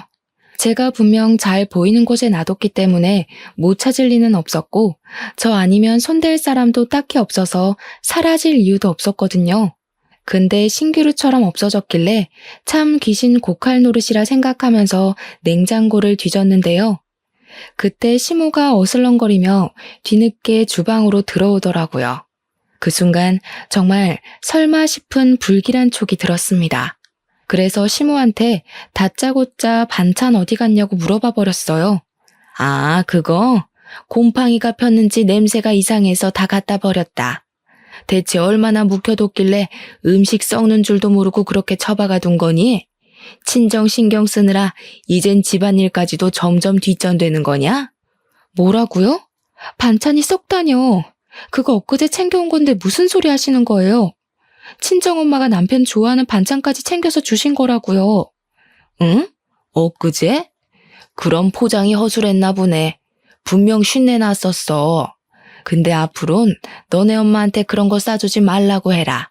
Speaker 1: 제가 분명 잘 보이는 곳에 놔뒀기 때문에 못 찾을 리는 없었고 저 아니면 손댈 사람도 딱히 없어서 사라질 이유도 없었거든요. 근데 신기루처럼 없어졌길래 참 귀신 고칼 노릇이라 생각하면서 냉장고를 뒤졌는데요. 그때 시모가 어슬렁거리며 뒤늦게 주방으로 들어오더라고요. 그 순간 정말 설마 싶은 불길한 촉이 들었습니다. 그래서 시모한테 다짜고짜 반찬 어디 갔냐고 물어봐 버렸어요. 아, 그거? 곰팡이가 폈는지 냄새가 이상해서 다 갖다 버렸다. 대체 얼마나 묵혀뒀길래 음식 썩는 줄도 모르고 그렇게 처박아 둔 거니? 친정 신경 쓰느라 이젠 집안일까지도 점점 뒷전되는 거냐? 뭐라고요? 반찬이 썩다뇨. 그거 엊그제 챙겨온 건데 무슨 소리 하시는 거예요? 친정엄마가 남편 좋아하는 반찬까지 챙겨서 주신 거라고요. 응? 엊그제? 그럼 포장이 허술했나 보네. 분명 쉰내 났었어. 근데 앞으론 너네 엄마한테 그런 거 싸주지 말라고 해라.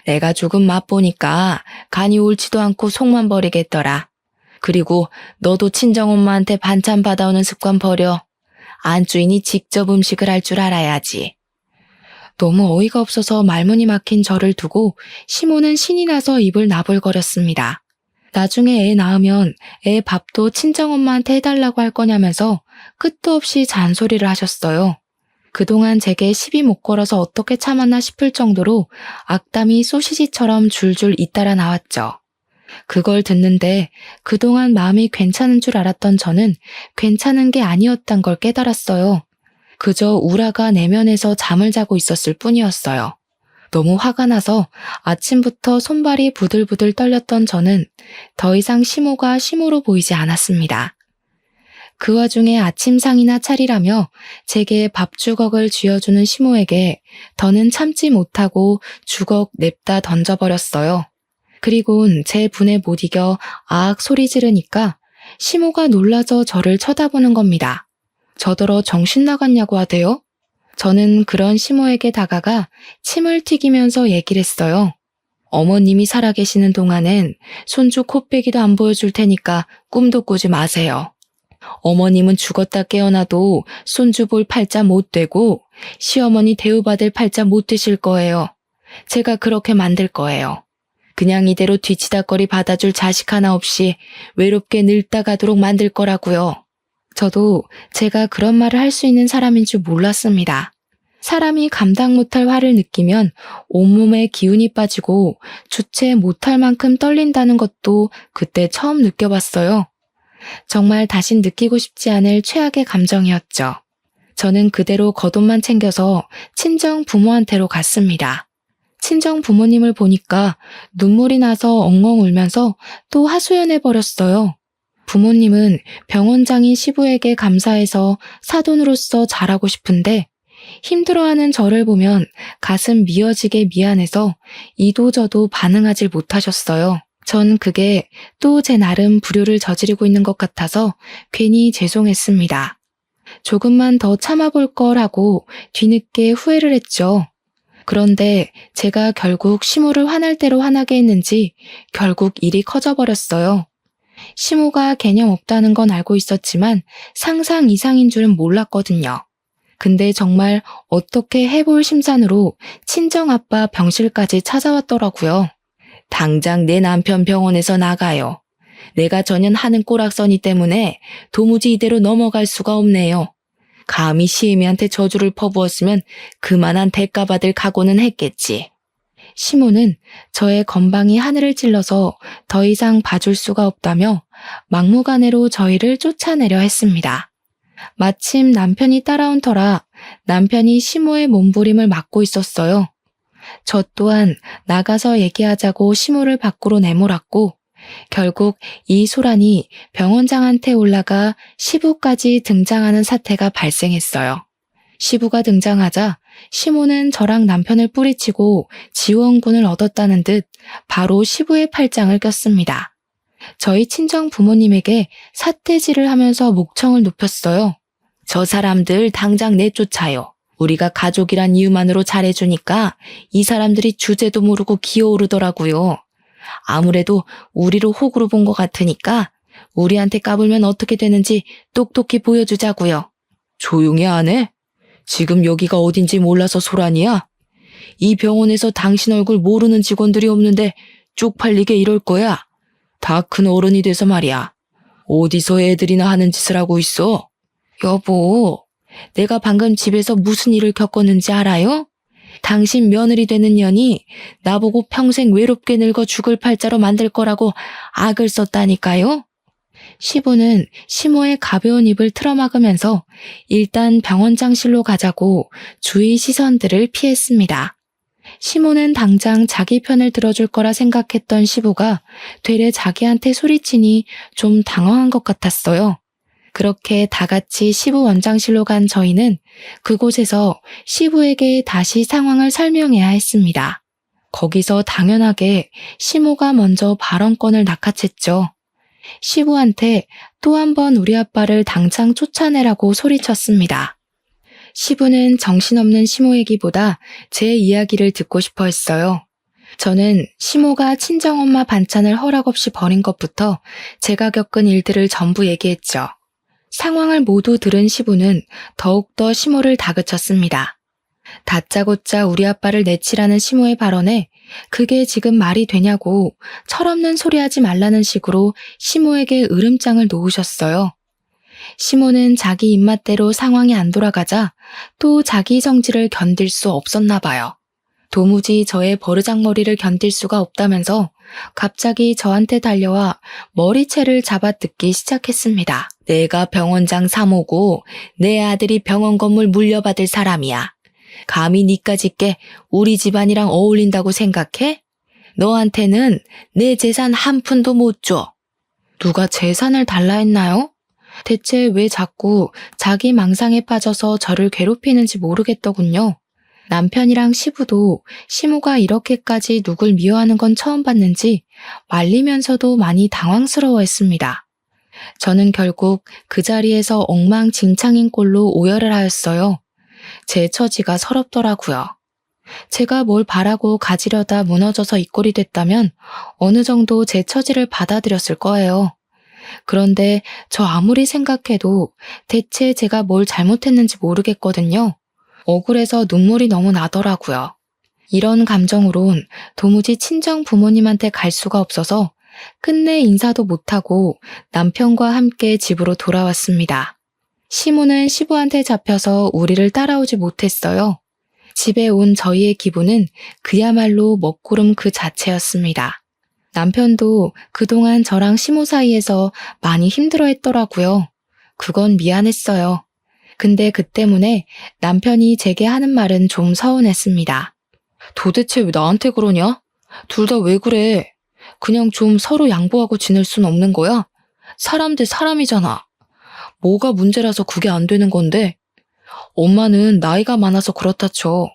Speaker 1: 내가 조금 맛보니까 간이 옳지도 않고 속만 버리겠더라. 그리고 너도 친정엄마한테 반찬 받아오는 습관 버려. 안주인이 직접 음식을 할 줄 알아야지. 너무 어이가 없어서 말문이 막힌 저를 두고 시모는 신이 나서 입을 나불거렸습니다. 나중에 애 낳으면 애 밥도 친정엄마한테 해달라고 할 거냐면서 끝도 없이 잔소리를 하셨어요. 그동안 제게 시비 못 걸어서 어떻게 참았나 싶을 정도로 악담이 소시지처럼 줄줄 잇따라 나왔죠. 그걸 듣는데 그동안 마음이 괜찮은 줄 알았던 저는 괜찮은 게 아니었단 걸 깨달았어요. 그저 우라가 내면에서 잠을 자고 있었을 뿐이었어요. 너무 화가 나서 아침부터 손발이 부들부들 떨렸던 저는 더 이상 시모가 시모로 보이지 않았습니다. 그 와중에 아침상이나 차리라며 제게 밥주걱을 쥐어주는 시모에게 더는 참지 못하고 주걱 냅다 던져버렸어요. 그리곤 제 분에 못 이겨 아악 소리 지르니까 시모가 놀라서 저를 쳐다보는 겁니다. 저더러 정신 나갔냐고 하대요? 저는 그런 시모에게 다가가 침을 튀기면서 얘기를 했어요. 어머님이 살아계시는 동안엔 손주 코빼기도 안 보여줄 테니까 꿈도 꾸지 마세요. 어머님은 죽었다 깨어나도 손주 볼 팔자 못 되고 시어머니 대우받을 팔자 못 되실 거예요. 제가 그렇게 만들 거예요. 그냥 이대로 뒤치다거리 받아줄 자식 하나 없이 외롭게 늙다 가도록 만들 거라고요. 저도 제가 그런 말을 할 수 있는 사람인 줄 몰랐습니다. 사람이 감당 못할 화를 느끼면 온몸에 기운이 빠지고 주체 못할 만큼 떨린다는 것도 그때 처음 느껴봤어요. 정말 다신 느끼고 싶지 않을 최악의 감정이었죠. 저는 그대로 겉옷만 챙겨서 친정 부모한테로 갔습니다. 친정 부모님을 보니까 눈물이 나서 엉엉 울면서 또 하소연해버렸어요. 부모님은 병원장인 시부에게 감사해서 사돈으로서 잘하고 싶은데 힘들어하는 저를 보면 가슴 미어지게 미안해서 이도저도 반응하질 못하셨어요. 전 그게 또 제 나름 불효를 저지르고 있는 것 같아서 괜히 죄송했습니다. 조금만 더 참아볼 걸 하고 뒤늦게 후회를 했죠. 그런데 제가 결국 시모를 화날 대로 화나게 했는지 결국 일이 커져버렸어요. 시모가 개념 없다는 건 알고 있었지만 상상 이상인 줄은 몰랐거든요. 근데 정말 어떻게 해볼 심산으로 친정아빠 병실까지 찾아왔더라고요. 당장 내 남편 병원에서 나가요. 내가 전혀 하는 꼬락서니 때문에 도무지 이대로 넘어갈 수가 없네요. 감히 시애미한테 저주를 퍼부었으면 그만한 대가 받을 각오는 했겠지. 시모는 저의 건방이 하늘을 찔러서 더 이상 봐줄 수가 없다며 막무가내로 저희를 쫓아내려 했습니다. 마침 남편이 따라온 터라 남편이 시모의 몸부림을 막고 있었어요. 저 또한 나가서 얘기하자고 시모를 밖으로 내몰았고 결국 이 소란이 병원장한테 올라가 시부까지 등장하는 사태가 발생했어요. 시부가 등장하자 시모는 저랑 남편을 뿌리치고 지원군을 얻었다는 듯 바로 시부의 팔짱을 꼈습니다. 저희 친정 부모님에게 사태질을 하면서 목청을 높였어요. 저 사람들 당장 내쫓아요. 우리가 가족이란 이유만으로 잘해주니까 이 사람들이 주제도 모르고 기어오르더라고요. 아무래도 우리를 호구로 본 것 같으니까 우리한테 까불면 어떻게 되는지 똑똑히 보여주자고요. 조용히 안 해? 지금 여기가 어딘지 몰라서 소란이야? 이 병원에서 당신 얼굴 모르는 직원들이 없는데 쪽팔리게 이럴 거야. 다 큰 어른이 돼서 말이야. 어디서 애들이나 하는 짓을 하고 있어? 여보, 내가 방금 집에서 무슨 일을 겪었는지 알아요? 당신 며느리 되는 년이 나보고 평생 외롭게 늙어 죽을 팔자로 만들 거라고 악을 썼다니까요? 시부는 시모의 가벼운 입을 틀어막으면서 일단 병원장실로 가자고 주위 시선들을 피했습니다. 시모는 당장 자기 편을 들어줄 거라 생각했던 시부가 되레 자기한테 소리치니 좀 당황한 것 같았어요. 그렇게 다 같이 시부 원장실로 간 저희는 그곳에서 시부에게 다시 상황을 설명해야 했습니다. 거기서 당연하게 시모가 먼저 발언권을 낚아챘죠. 시부한테 또 한 번 우리 아빠를 당장 쫓아내라고 소리쳤습니다. 시부는 정신없는 시모 얘기보다 제 이야기를 듣고 싶어 했어요. 저는 시모가 친정엄마 반찬을 허락 없이 버린 것부터 제가 겪은 일들을 전부 얘기했죠. 상황을 모두 들은 시부는 더욱더 시모를 다그쳤습니다. 다짜고짜 우리 아빠를 내치라는 시모의 발언에 그게 지금 말이 되냐고 철없는 소리 하지 말라는 식으로 시모에게 으름장을 놓으셨어요. 시모는 자기 입맛대로 상황이 안 돌아가자 또 자기 성질을 견딜 수 없었나 봐요. 도무지 저의 버르장머리를 견딜 수가 없다면서 갑자기 저한테 달려와 머리채를 잡아 뜯기 시작했습니다. 내가 병원장 3호고 내 아들이 병원 건물 물려받을 사람이야. 감히 니까짓 게 우리 집안이랑 어울린다고 생각해? 너한테는 내 재산 한 푼도 못 줘. 누가 재산을 달라 했나요? 대체 왜 자꾸 자기 망상에 빠져서 저를 괴롭히는지 모르겠더군요. 남편이랑 시부도 시모가 이렇게까지 누굴 미워하는 건 처음 봤는지 말리면서도 많이 당황스러워했습니다. 저는 결국 그 자리에서 엉망진창인 꼴로 오열을 하였어요. 제 처지가 서럽더라고요. 제가 뭘 바라고 가지려다 무너져서 이 꼴이 됐다면 어느 정도 제 처지를 받아들였을 거예요. 그런데 저 아무리 생각해도 대체 제가 뭘 잘못했는지 모르겠거든요. 억울해서 눈물이 너무 나더라고요. 이런 감정으론 도무지 친정 부모님한테 갈 수가 없어서 끝내 인사도 못하고 남편과 함께 집으로 돌아왔습니다. 시모는 시부한테 잡혀서 우리를 따라오지 못했어요. 집에 온 저희의 기분은 그야말로 먹구름 그 자체였습니다. 남편도 그동안 저랑 시모 사이에서 많이 힘들어했더라고요. 그건 미안했어요. 근데 그 때문에 남편이 제게 하는 말은 좀 서운했습니다. 도대체 왜 나한테 그러냐? 둘 다 왜 그래? 그냥 좀 서로 양보하고 지낼 순 없는 거야? 사람 대 사람이잖아. 뭐가 문제라서 그게 안 되는 건데? 엄마는 나이가 많아서 그렇다 쳐.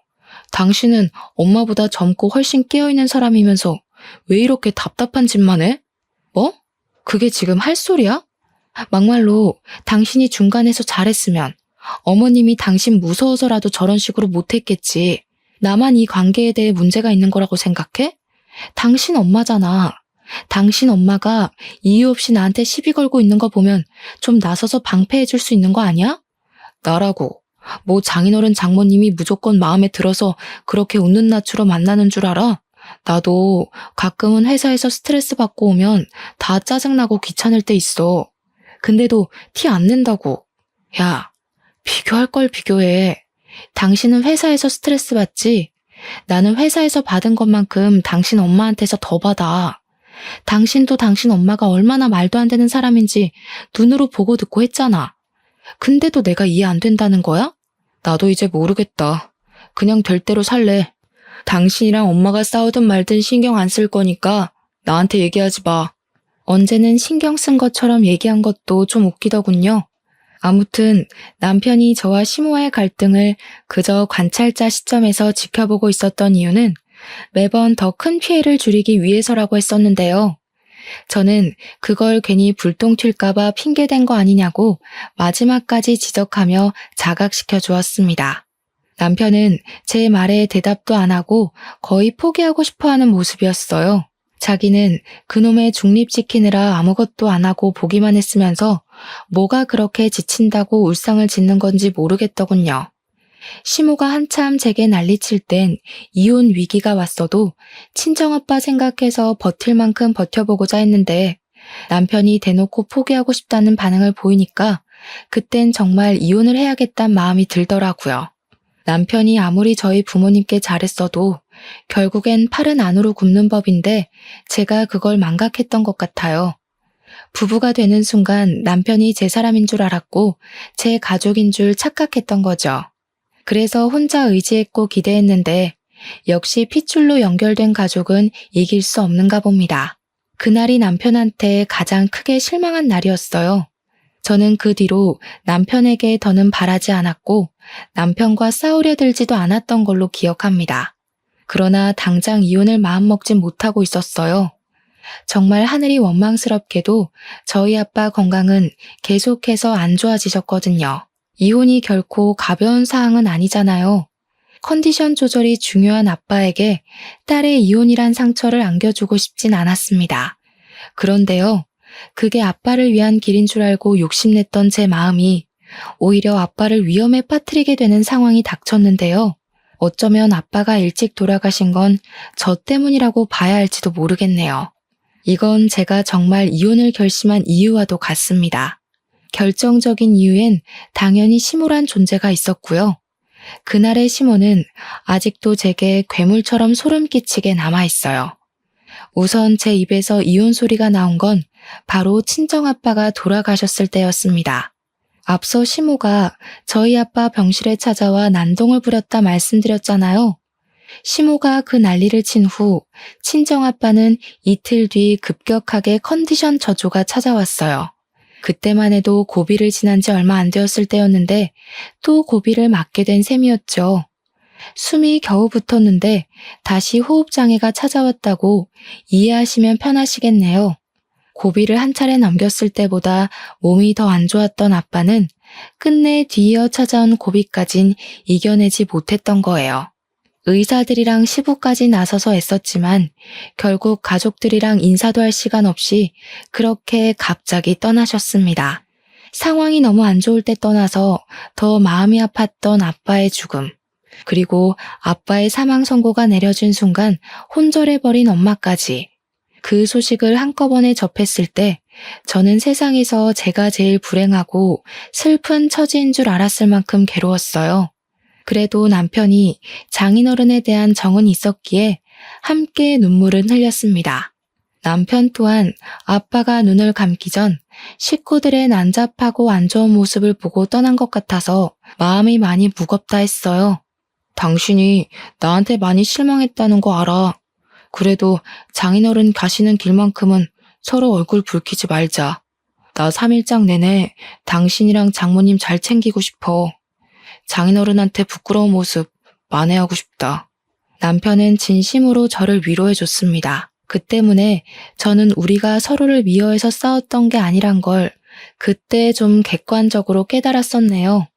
Speaker 1: 당신은 엄마보다 젊고 훨씬 깨어있는 사람이면서 왜 이렇게 답답한 짓만 해? 뭐? 그게 지금 할 소리야? 막말로 당신이 중간에서 잘했으면 어머님이 당신 무서워서라도 저런 식으로 못했겠지. 나만 이 관계에 대해 문제가 있는 거라고 생각해? 당신 엄마잖아. 당신 엄마가 이유 없이 나한테 시비 걸고 있는 거 보면 좀 나서서 방패해 줄 수 있는 거 아니야? 나라고 뭐 장인어른 장모님이 무조건 마음에 들어서 그렇게 웃는 낯으로 만나는 줄 알아? 나도 가끔은 회사에서 스트레스 받고 오면 다 짜증나고 귀찮을 때 있어. 근데도 티 안 낸다고. 야, 비교할 걸 비교해. 당신은 회사에서 스트레스 받지? 나는 회사에서 받은 것만큼 당신 엄마한테서 더 받아. 당신도 당신 엄마가 얼마나 말도 안 되는 사람인지 눈으로 보고 듣고 했잖아. 근데도 내가 이해 안 된다는 거야? 나도 이제 모르겠다. 그냥 될 대로 살래. 당신이랑 엄마가 싸우든 말든 신경 안 쓸 거니까 나한테 얘기하지 마. 언제는 신경 쓴 것처럼 얘기한 것도 좀 웃기더군요. 아무튼 남편이 저와 시모와의 갈등을 그저 관찰자 시점에서 지켜보고 있었던 이유는 매번 더 큰 피해를 줄이기 위해서라고 했었는데요. 저는 그걸 괜히 불똥 튈까봐 핑계댄 거 아니냐고 마지막까지 지적하며 자각시켜 주었습니다. 남편은 제 말에 대답도 안 하고 거의 포기하고 싶어 하는 모습이었어요. 자기는 그놈의 중립 지키느라 아무것도 안 하고 보기만 했으면서 뭐가 그렇게 지친다고 울상을 짓는 건지 모르겠더군요. 시모가 한참 제게 난리칠 땐 이혼 위기가 왔어도 친정아빠 생각해서 버틸 만큼 버텨보고자 했는데 남편이 대놓고 포기하고 싶다는 반응을 보이니까 그땐 정말 이혼을 해야겠다는 마음이 들더라고요. 남편이 아무리 저희 부모님께 잘했어도 결국엔 팔은 안으로 굽는 법인데 제가 그걸 망각했던 것 같아요. 부부가 되는 순간 남편이 제 사람인 줄 알았고 제 가족인 줄 착각했던 거죠. 그래서 혼자 의지했고 기대했는데 역시 핏줄로 연결된 가족은 이길 수 없는가 봅니다. 그날이 남편한테 가장 크게 실망한 날이었어요. 저는 그 뒤로 남편에게 더는 바라지 않았고 남편과 싸우려 들지도 않았던 걸로 기억합니다. 그러나 당장 이혼을 마음먹진 못하고 있었어요. 정말 하늘이 원망스럽게도 저희 아빠 건강은 계속해서 안 좋아지셨거든요. 이혼이 결코 가벼운 사항은 아니잖아요. 컨디션 조절이 중요한 아빠에게 딸의 이혼이란 상처를 안겨주고 싶진 않았습니다. 그런데요, 그게 아빠를 위한 길인 줄 알고 욕심냈던 제 마음이 오히려 아빠를 위험에 빠뜨리게 되는 상황이 닥쳤는데요. 어쩌면 아빠가 일찍 돌아가신 건 저 때문이라고 봐야 할지도 모르겠네요. 이건 제가 정말 이혼을 결심한 이유와도 같습니다. 결정적인 이유엔 당연히 시모란 존재가 있었고요. 그날의 시모는 아직도 제게 괴물처럼 소름 끼치게 남아있어요. 우선 제 입에서 이혼 소리가 나온 건 바로 친정아빠가 돌아가셨을 때였습니다. 앞서 시모가 저희 아빠 병실에 찾아와 난동을 부렸다 말씀드렸잖아요. 시모가 그 난리를 친 후 친정아빠는 이틀 뒤 급격하게 컨디션 저조가 찾아왔어요. 그때만 해도 고비를 지난 지 얼마 안 되었을 때였는데 또 고비를 맞게 된 셈이었죠. 숨이 겨우 붙었는데 다시 호흡장애가 찾아왔다고 이해하시면 편하시겠네요. 고비를 한 차례 넘겼을 때보다 몸이 더 안 좋았던 아빠는 끝내 뒤이어 찾아온 고비까진 이겨내지 못했던 거예요. 의사들이랑 시부까지 나서서 애썼지만 결국 가족들이랑 인사도 할 시간 없이 그렇게 갑자기 떠나셨습니다. 상황이 너무 안 좋을 때 떠나서 더 마음이 아팠던 아빠의 죽음, 그리고 아빠의 사망 선고가 내려진 순간 혼절해버린 엄마까지. 그 소식을 한꺼번에 접했을 때 저는 세상에서 제가 제일 불행하고 슬픈 처지인 줄 알았을 만큼 괴로웠어요. 그래도 남편이 장인어른에 대한 정은 있었기에 함께 눈물은 흘렸습니다. 남편 또한 아빠가 눈을 감기 전 식구들의 난잡하고 안 좋은 모습을 보고 떠난 것 같아서 마음이 많이 무겁다 했어요. 당신이 나한테 많이 실망했다는 거 알아. 그래도 장인어른 가시는 길만큼은 서로 얼굴 붉히지 말자. 나 3일장 내내 당신이랑 장모님 잘 챙기고 싶어. 장인어른한테 부끄러운 모습 만회하고 싶다. 남편은 진심으로 저를 위로해줬습니다. 그 때문에 저는 우리가 서로를 미워해서 싸웠던 게 아니란 걸 그때 좀 객관적으로 깨달았었네요.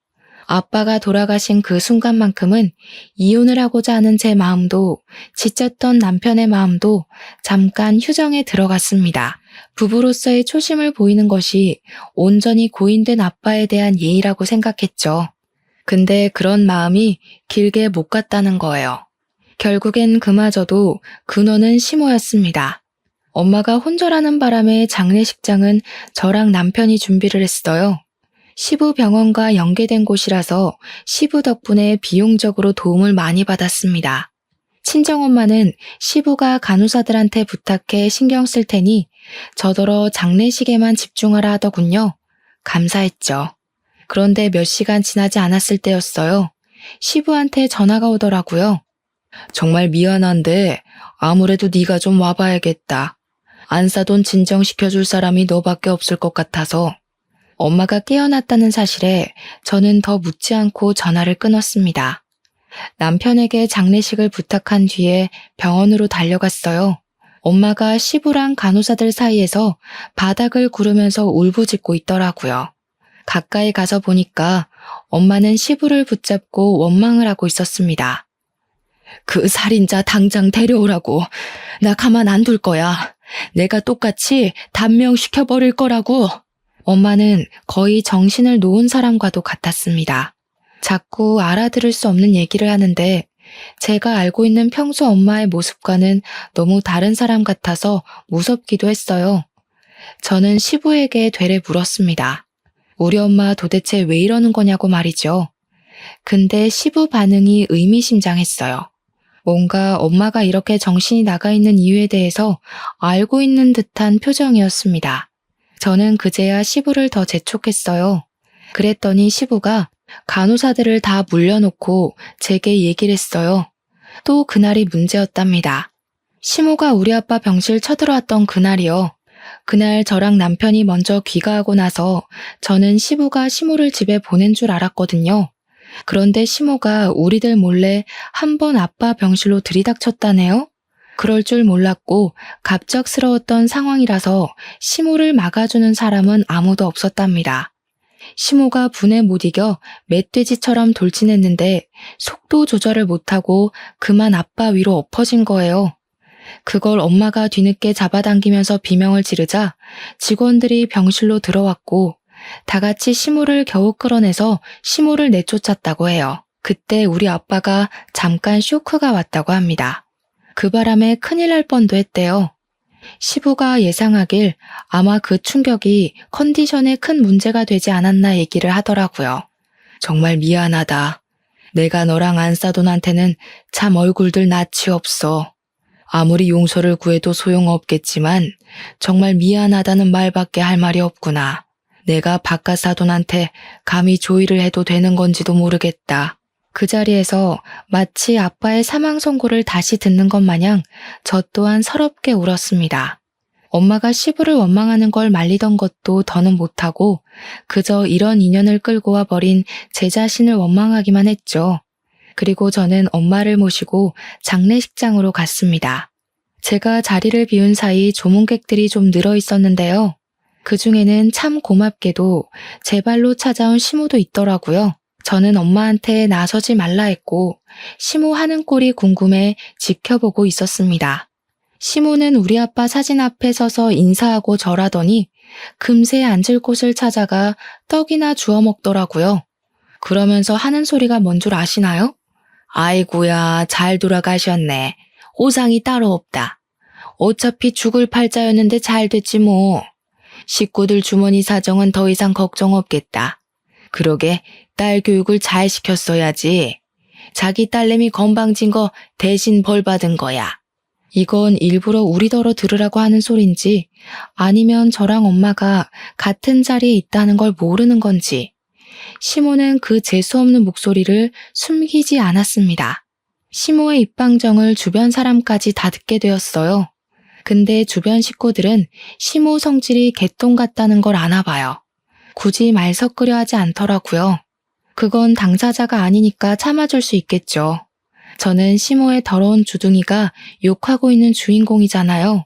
Speaker 1: 아빠가 돌아가신 그 순간만큼은 이혼을 하고자 하는 제 마음도 지쳤던 남편의 마음도 잠깐 휴정에 들어갔습니다. 부부로서의 초심을 보이는 것이 온전히 고인된 아빠에 대한 예의라고 생각했죠. 근데 그런 마음이 길게 못 갔다는 거예요. 결국엔 그마저도 근원은 시모였습니다. 엄마가 혼절하는 바람에 장례식장은 저랑 남편이 준비를 했어요. 시부 병원과 연계된 곳이라서 시부 덕분에 비용적으로 도움을 많이 받았습니다. 친정엄마는 시부가 간호사들한테 부탁해 신경 쓸 테니 저더러 장례식에만 집중하라 하더군요. 감사했죠. 그런데 몇 시간 지나지 않았을 때였어요. 시부한테 전화가 오더라고요. 정말 미안한데 아무래도 네가 좀 와봐야겠다. 안사돈 진정시켜줄 사람이 너밖에 없을 것 같아서. 엄마가 깨어났다는 사실에 저는 더 묻지 않고 전화를 끊었습니다. 남편에게 장례식을 부탁한 뒤에 병원으로 달려갔어요. 엄마가 시부랑 간호사들 사이에서 바닥을 구르면서 울부짖고 있더라고요. 가까이 가서 보니까 엄마는 시부를 붙잡고 원망을 하고 있었습니다. 그 살인자 당장 데려오라고. 나 가만 안 둘 거야. 내가 똑같이 단명시켜버릴 거라고. 엄마는 거의 정신을 놓은 사람과도 같았습니다. 자꾸 알아들을 수 없는 얘기를 하는데 제가 알고 있는 평소 엄마의 모습과는 너무 다른 사람 같아서 무섭기도 했어요. 저는 시부에게 되레 물었습니다. 우리 엄마 도대체 왜 이러는 거냐고 말이죠. 근데 시부 반응이 의미심장했어요. 뭔가 엄마가 이렇게 정신이 나가 있는 이유에 대해서 알고 있는 듯한 표정이었습니다. 저는 그제야 시부를 더 재촉했어요. 그랬더니 시부가 간호사들을 다 물려놓고 제게 얘기를 했어요. 또 그날이 문제였답니다. 시모가 우리 아빠 병실 쳐들어왔던 그날이요. 그날 저랑 남편이 먼저 귀가하고 나서 저는 시부가 시모를 집에 보낸 줄 알았거든요. 그런데 시모가 우리들 몰래 한 번 아빠 병실로 들이닥쳤다네요. 그럴 줄 몰랐고 갑작스러웠던 상황이라서 시모를 막아주는 사람은 아무도 없었답니다. 시모가 분에 못 이겨 멧돼지처럼 돌진했는데 속도 조절을 못하고 그만 아빠 위로 엎어진 거예요. 그걸 엄마가 뒤늦게 잡아당기면서 비명을 지르자 직원들이 병실로 들어왔고 다 같이 시모를 겨우 끌어내서 시모를 내쫓았다고 해요. 그때 우리 아빠가 잠깐 쇼크가 왔다고 합니다. 그 바람에 큰일 날 뻔도 했대요. 시부가 예상하길 아마 그 충격이 컨디션에 큰 문제가 되지 않았나 얘기를 하더라고요. 정말 미안하다. 내가 너랑 안사돈한테는 참 얼굴들 낯이 없어. 아무리 용서를 구해도 소용없겠지만 정말 미안하다는 말밖에 할 말이 없구나. 내가 바깥 사돈한테 감히 조의를 해도 되는 건지도 모르겠다. 그 자리에서 마치 아빠의 사망 선고를 다시 듣는 것 마냥 저 또한 서럽게 울었습니다. 엄마가 시부를 원망하는 걸 말리던 것도 더는 못하고 그저 이런 인연을 끌고 와 버린 제 자신을 원망하기만 했죠. 그리고 저는 엄마를 모시고 장례식장으로 갔습니다. 제가 자리를 비운 사이 조문객들이 좀 늘어 있었는데요. 그 중에는 참 고맙게도 제 발로 찾아온 시모도 있더라고요. 저는 엄마한테 나서지 말라 했고 시모 하는 꼴이 궁금해 지켜보고 있었습니다. 시모는 우리 아빠 사진 앞에 서서 인사하고 절하더니 금세 앉을 곳을 찾아가 떡이나 주워 먹더라고요. 그러면서 하는 소리가 뭔 줄 아시나요? 아이고야, 잘 돌아가셨네. 오상이 따로 없다. 어차피 죽을 팔자였는데 잘 됐지 뭐. 식구들 주머니 사정은 더 이상 걱정 없겠다. 그러게 딸 교육을 잘 시켰어야지. 자기 딸내미 건방진 거 대신 벌 받은 거야. 이건 일부러 우리더러 들으라고 하는 소린지 아니면 저랑 엄마가 같은 자리에 있다는 걸 모르는 건지 시모는 그 재수없는 목소리를 숨기지 않았습니다. 시모의 입방정을 주변 사람까지 다 듣게 되었어요. 근데 주변 식구들은 시모 성질이 개똥 같다는 걸 아나 봐요. 굳이 말 섞으려 하지 않더라고요. 그건 당사자가 아니니까 참아줄 수 있겠죠. 저는 시모의 더러운 주둥이가 욕하고 있는 주인공이잖아요.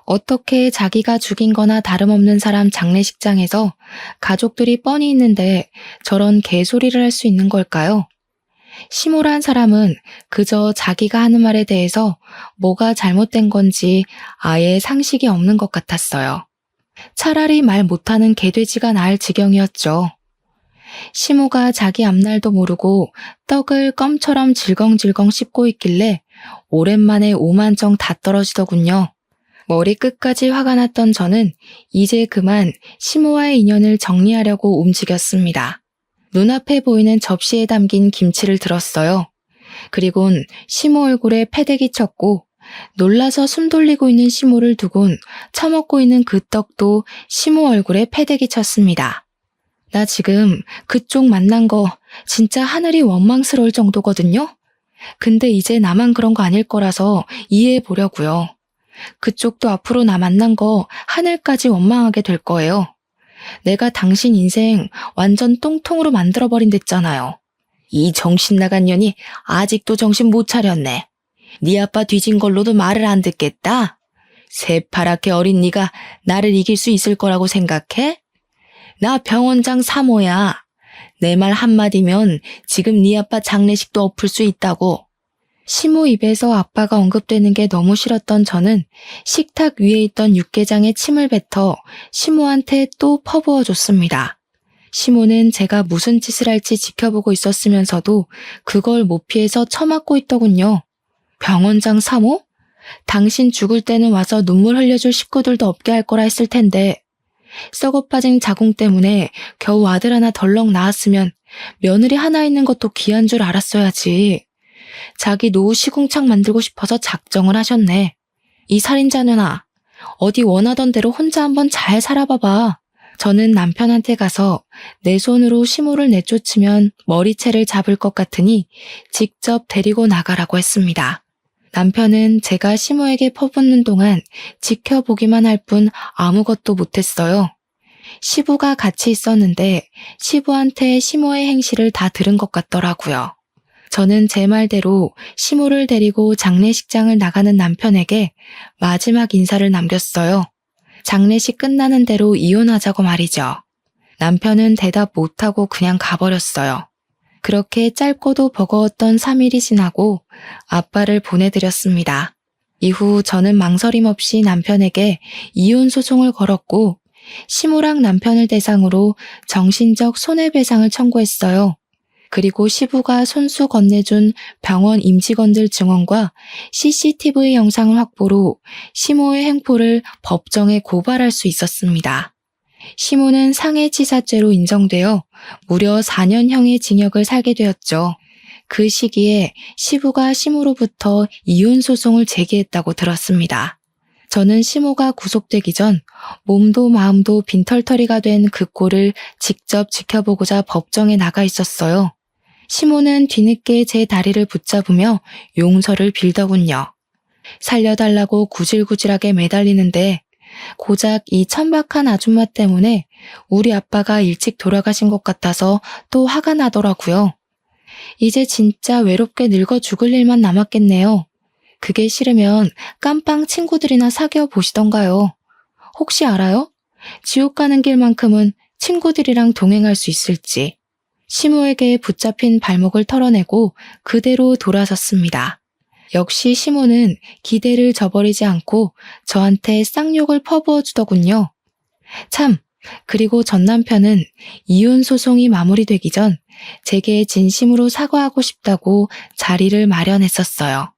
Speaker 1: 어떻게 자기가 죽인 거나 다름없는 사람 장례식장에서 가족들이 뻔히 있는데 저런 개소리를 할 수 있는 걸까요? 시모란 사람은 그저 자기가 하는 말에 대해서 뭐가 잘못된 건지 아예 상식이 없는 것 같았어요. 차라리 말 못하는 개돼지가 나을 지경이었죠. 시모가 자기 앞날도 모르고 떡을 껌처럼 질겅질겅 씹고 있길래 오랜만에 오만정 다 떨어지더군요. 머리 끝까지 화가 났던 저는 이제 그만 시모와의 인연을 정리하려고 움직였습니다. 눈앞에 보이는 접시에 담긴 김치를 들었어요. 그리곤 시모 얼굴에 패대기 쳤고 놀라서 숨 돌리고 있는 시모를 두곤 처먹고 있는 그 떡도 시모 얼굴에 패대기 쳤습니다. 나 지금 그쪽 만난 거 진짜 하늘이 원망스러울 정도거든요? 근데 이제 나만 그런 거 아닐 거라서 이해해 보려고요. 그쪽도 앞으로 나 만난 거 하늘까지 원망하게 될 거예요. 내가 당신 인생 완전 똥통으로 만들어버린댔잖아요. 이 정신 나간 년이 아직도 정신 못 차렸네. 네 아빠 뒤진 걸로도 말을 안 듣겠다? 새파랗게 어린 네가 나를 이길 수 있을 거라고 생각해? 나 병원장 3호야. 내 말 한마디면 지금 네 아빠 장례식도 엎을 수 있다고. 시모 입에서 아빠가 언급되는 게 너무 싫었던 저는 식탁 위에 있던 육개장에 침을 뱉어 시모한테 또 퍼부어줬습니다. 시모는 제가 무슨 짓을 할지 지켜보고 있었으면서도 그걸 못 피해서 처맞고 있더군요. 병원장 3호? 당신 죽을 때는 와서 눈물 흘려줄 식구들도 없게 할 거라 했을 텐데 썩어 빠진 자궁 때문에 겨우 아들 하나 덜렁 낳았으면 며느리 하나 있는 것도 귀한 줄 알았어야지. 자기 노후 시궁창 만들고 싶어서 작정을 하셨네. 이 살인자녀나 어디 원하던 대로 혼자 한번 잘 살아봐봐. 저는 남편한테 가서 내 손으로 시모를 내쫓으면 머리채를 잡을 것 같으니 직접 데리고 나가라고 했습니다. 남편은 제가 시모에게 퍼붓는 동안 지켜보기만 할 뿐 아무것도 못했어요. 시부가 같이 있었는데 시부한테 시모의 행실을 다 들은 것 같더라고요. 저는 제 말대로 시모를 데리고 장례식장을 나가는 남편에게 마지막 인사를 남겼어요. 장례식 끝나는 대로 이혼하자고 말이죠. 남편은 대답 못하고 그냥 가버렸어요. 그렇게 짧고도 버거웠던 3일이 지나고 아빠를 보내드렸습니다. 이후 저는 망설임 없이 남편에게 이혼 소송을 걸었고 시모랑 남편을 대상으로 정신적 손해배상을 청구했어요. 그리고 시부가 손수 건네준 병원 임직원들 증언과 CCTV 영상을 확보로 시모의 행포를 법정에 고발할 수 있었습니다. 시모는 상해치사죄로 인정되어 무려 4년형의 징역을 살게 되었죠. 그 시기에 시부가 시모로부터 이혼 소송을 제기했다고 들었습니다. 저는 시모가 구속되기 전 몸도 마음도 빈털터리가 된 그 꼴을 직접 지켜보고자 법정에 나가 있었어요. 시모는 뒤늦게 제 다리를 붙잡으며 용서를 빌더군요. 살려달라고 구질구질하게 매달리는데 고작 이 천박한 아줌마 때문에 우리 아빠가 일찍 돌아가신 것 같아서 또 화가 나더라고요. 이제 진짜 외롭게 늙어 죽을 일만 남았겠네요. 그게 싫으면 깜빵 친구들이나 사귀어 보시던가요. 혹시 알아요? 지옥 가는 길만큼은 친구들이랑 동행할 수 있을지. 시모에게 붙잡힌 발목을 털어내고 그대로 돌아섰습니다. 역시 시모는 기대를 저버리지 않고 저한테 쌍욕을 퍼부어 주더군요. 참, 그리고 전 남편은 이혼 소송이 마무리되기 전 제게 진심으로 사과하고 싶다고 자리를 마련했었어요.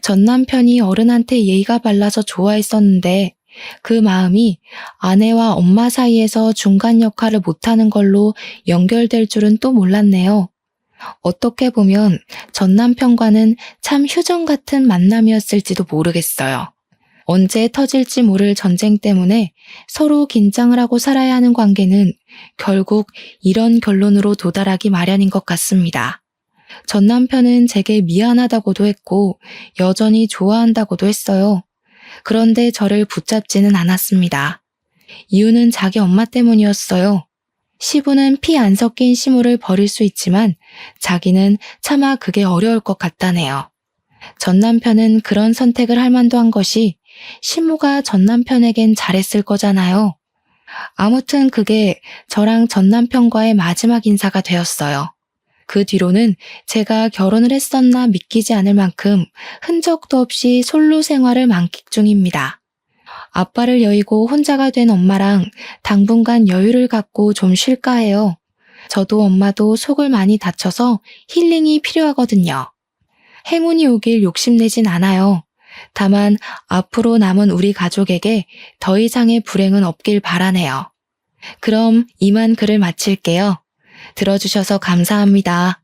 Speaker 1: 전 남편이 어른한테 예의가 발라서 좋아했었는데 그 마음이 아내와 엄마 사이에서 중간 역할을 못하는 걸로 연결될 줄은 또 몰랐네요. 어떻게 보면 전 남편과는 참 휴전 같은 만남이었을지도 모르겠어요. 언제 터질지 모를 전쟁 때문에 서로 긴장을 하고 살아야 하는 관계는 결국 이런 결론으로 도달하기 마련인 것 같습니다. 전 남편은 제게 미안하다고도 했고 여전히 좋아한다고도 했어요. 그런데 저를 붙잡지는 않았습니다. 이유는 자기 엄마 때문이었어요. 시부는 피 안 섞인 시모를 버릴 수 있지만 자기는 차마 그게 어려울 것 같다네요. 전 남편은 그런 선택을 할 만도 한 것이 시모가 전 남편에겐 잘했을 거잖아요. 아무튼 그게 저랑 전 남편과의 마지막 인사가 되었어요. 그 뒤로는 제가 결혼을 했었나 믿기지 않을 만큼 흔적도 없이 솔로 생활을 만끽 중입니다. 아빠를 여의고 혼자가 된 엄마랑 당분간 여유를 갖고 좀 쉴까 해요. 저도 엄마도 속을 많이 다쳐서 힐링이 필요하거든요. 행운이 오길 욕심내진 않아요. 다만 앞으로 남은 우리 가족에게 더 이상의 불행은 없길 바라네요. 그럼 이만 글을 마칠게요. 들어주셔서 감사합니다.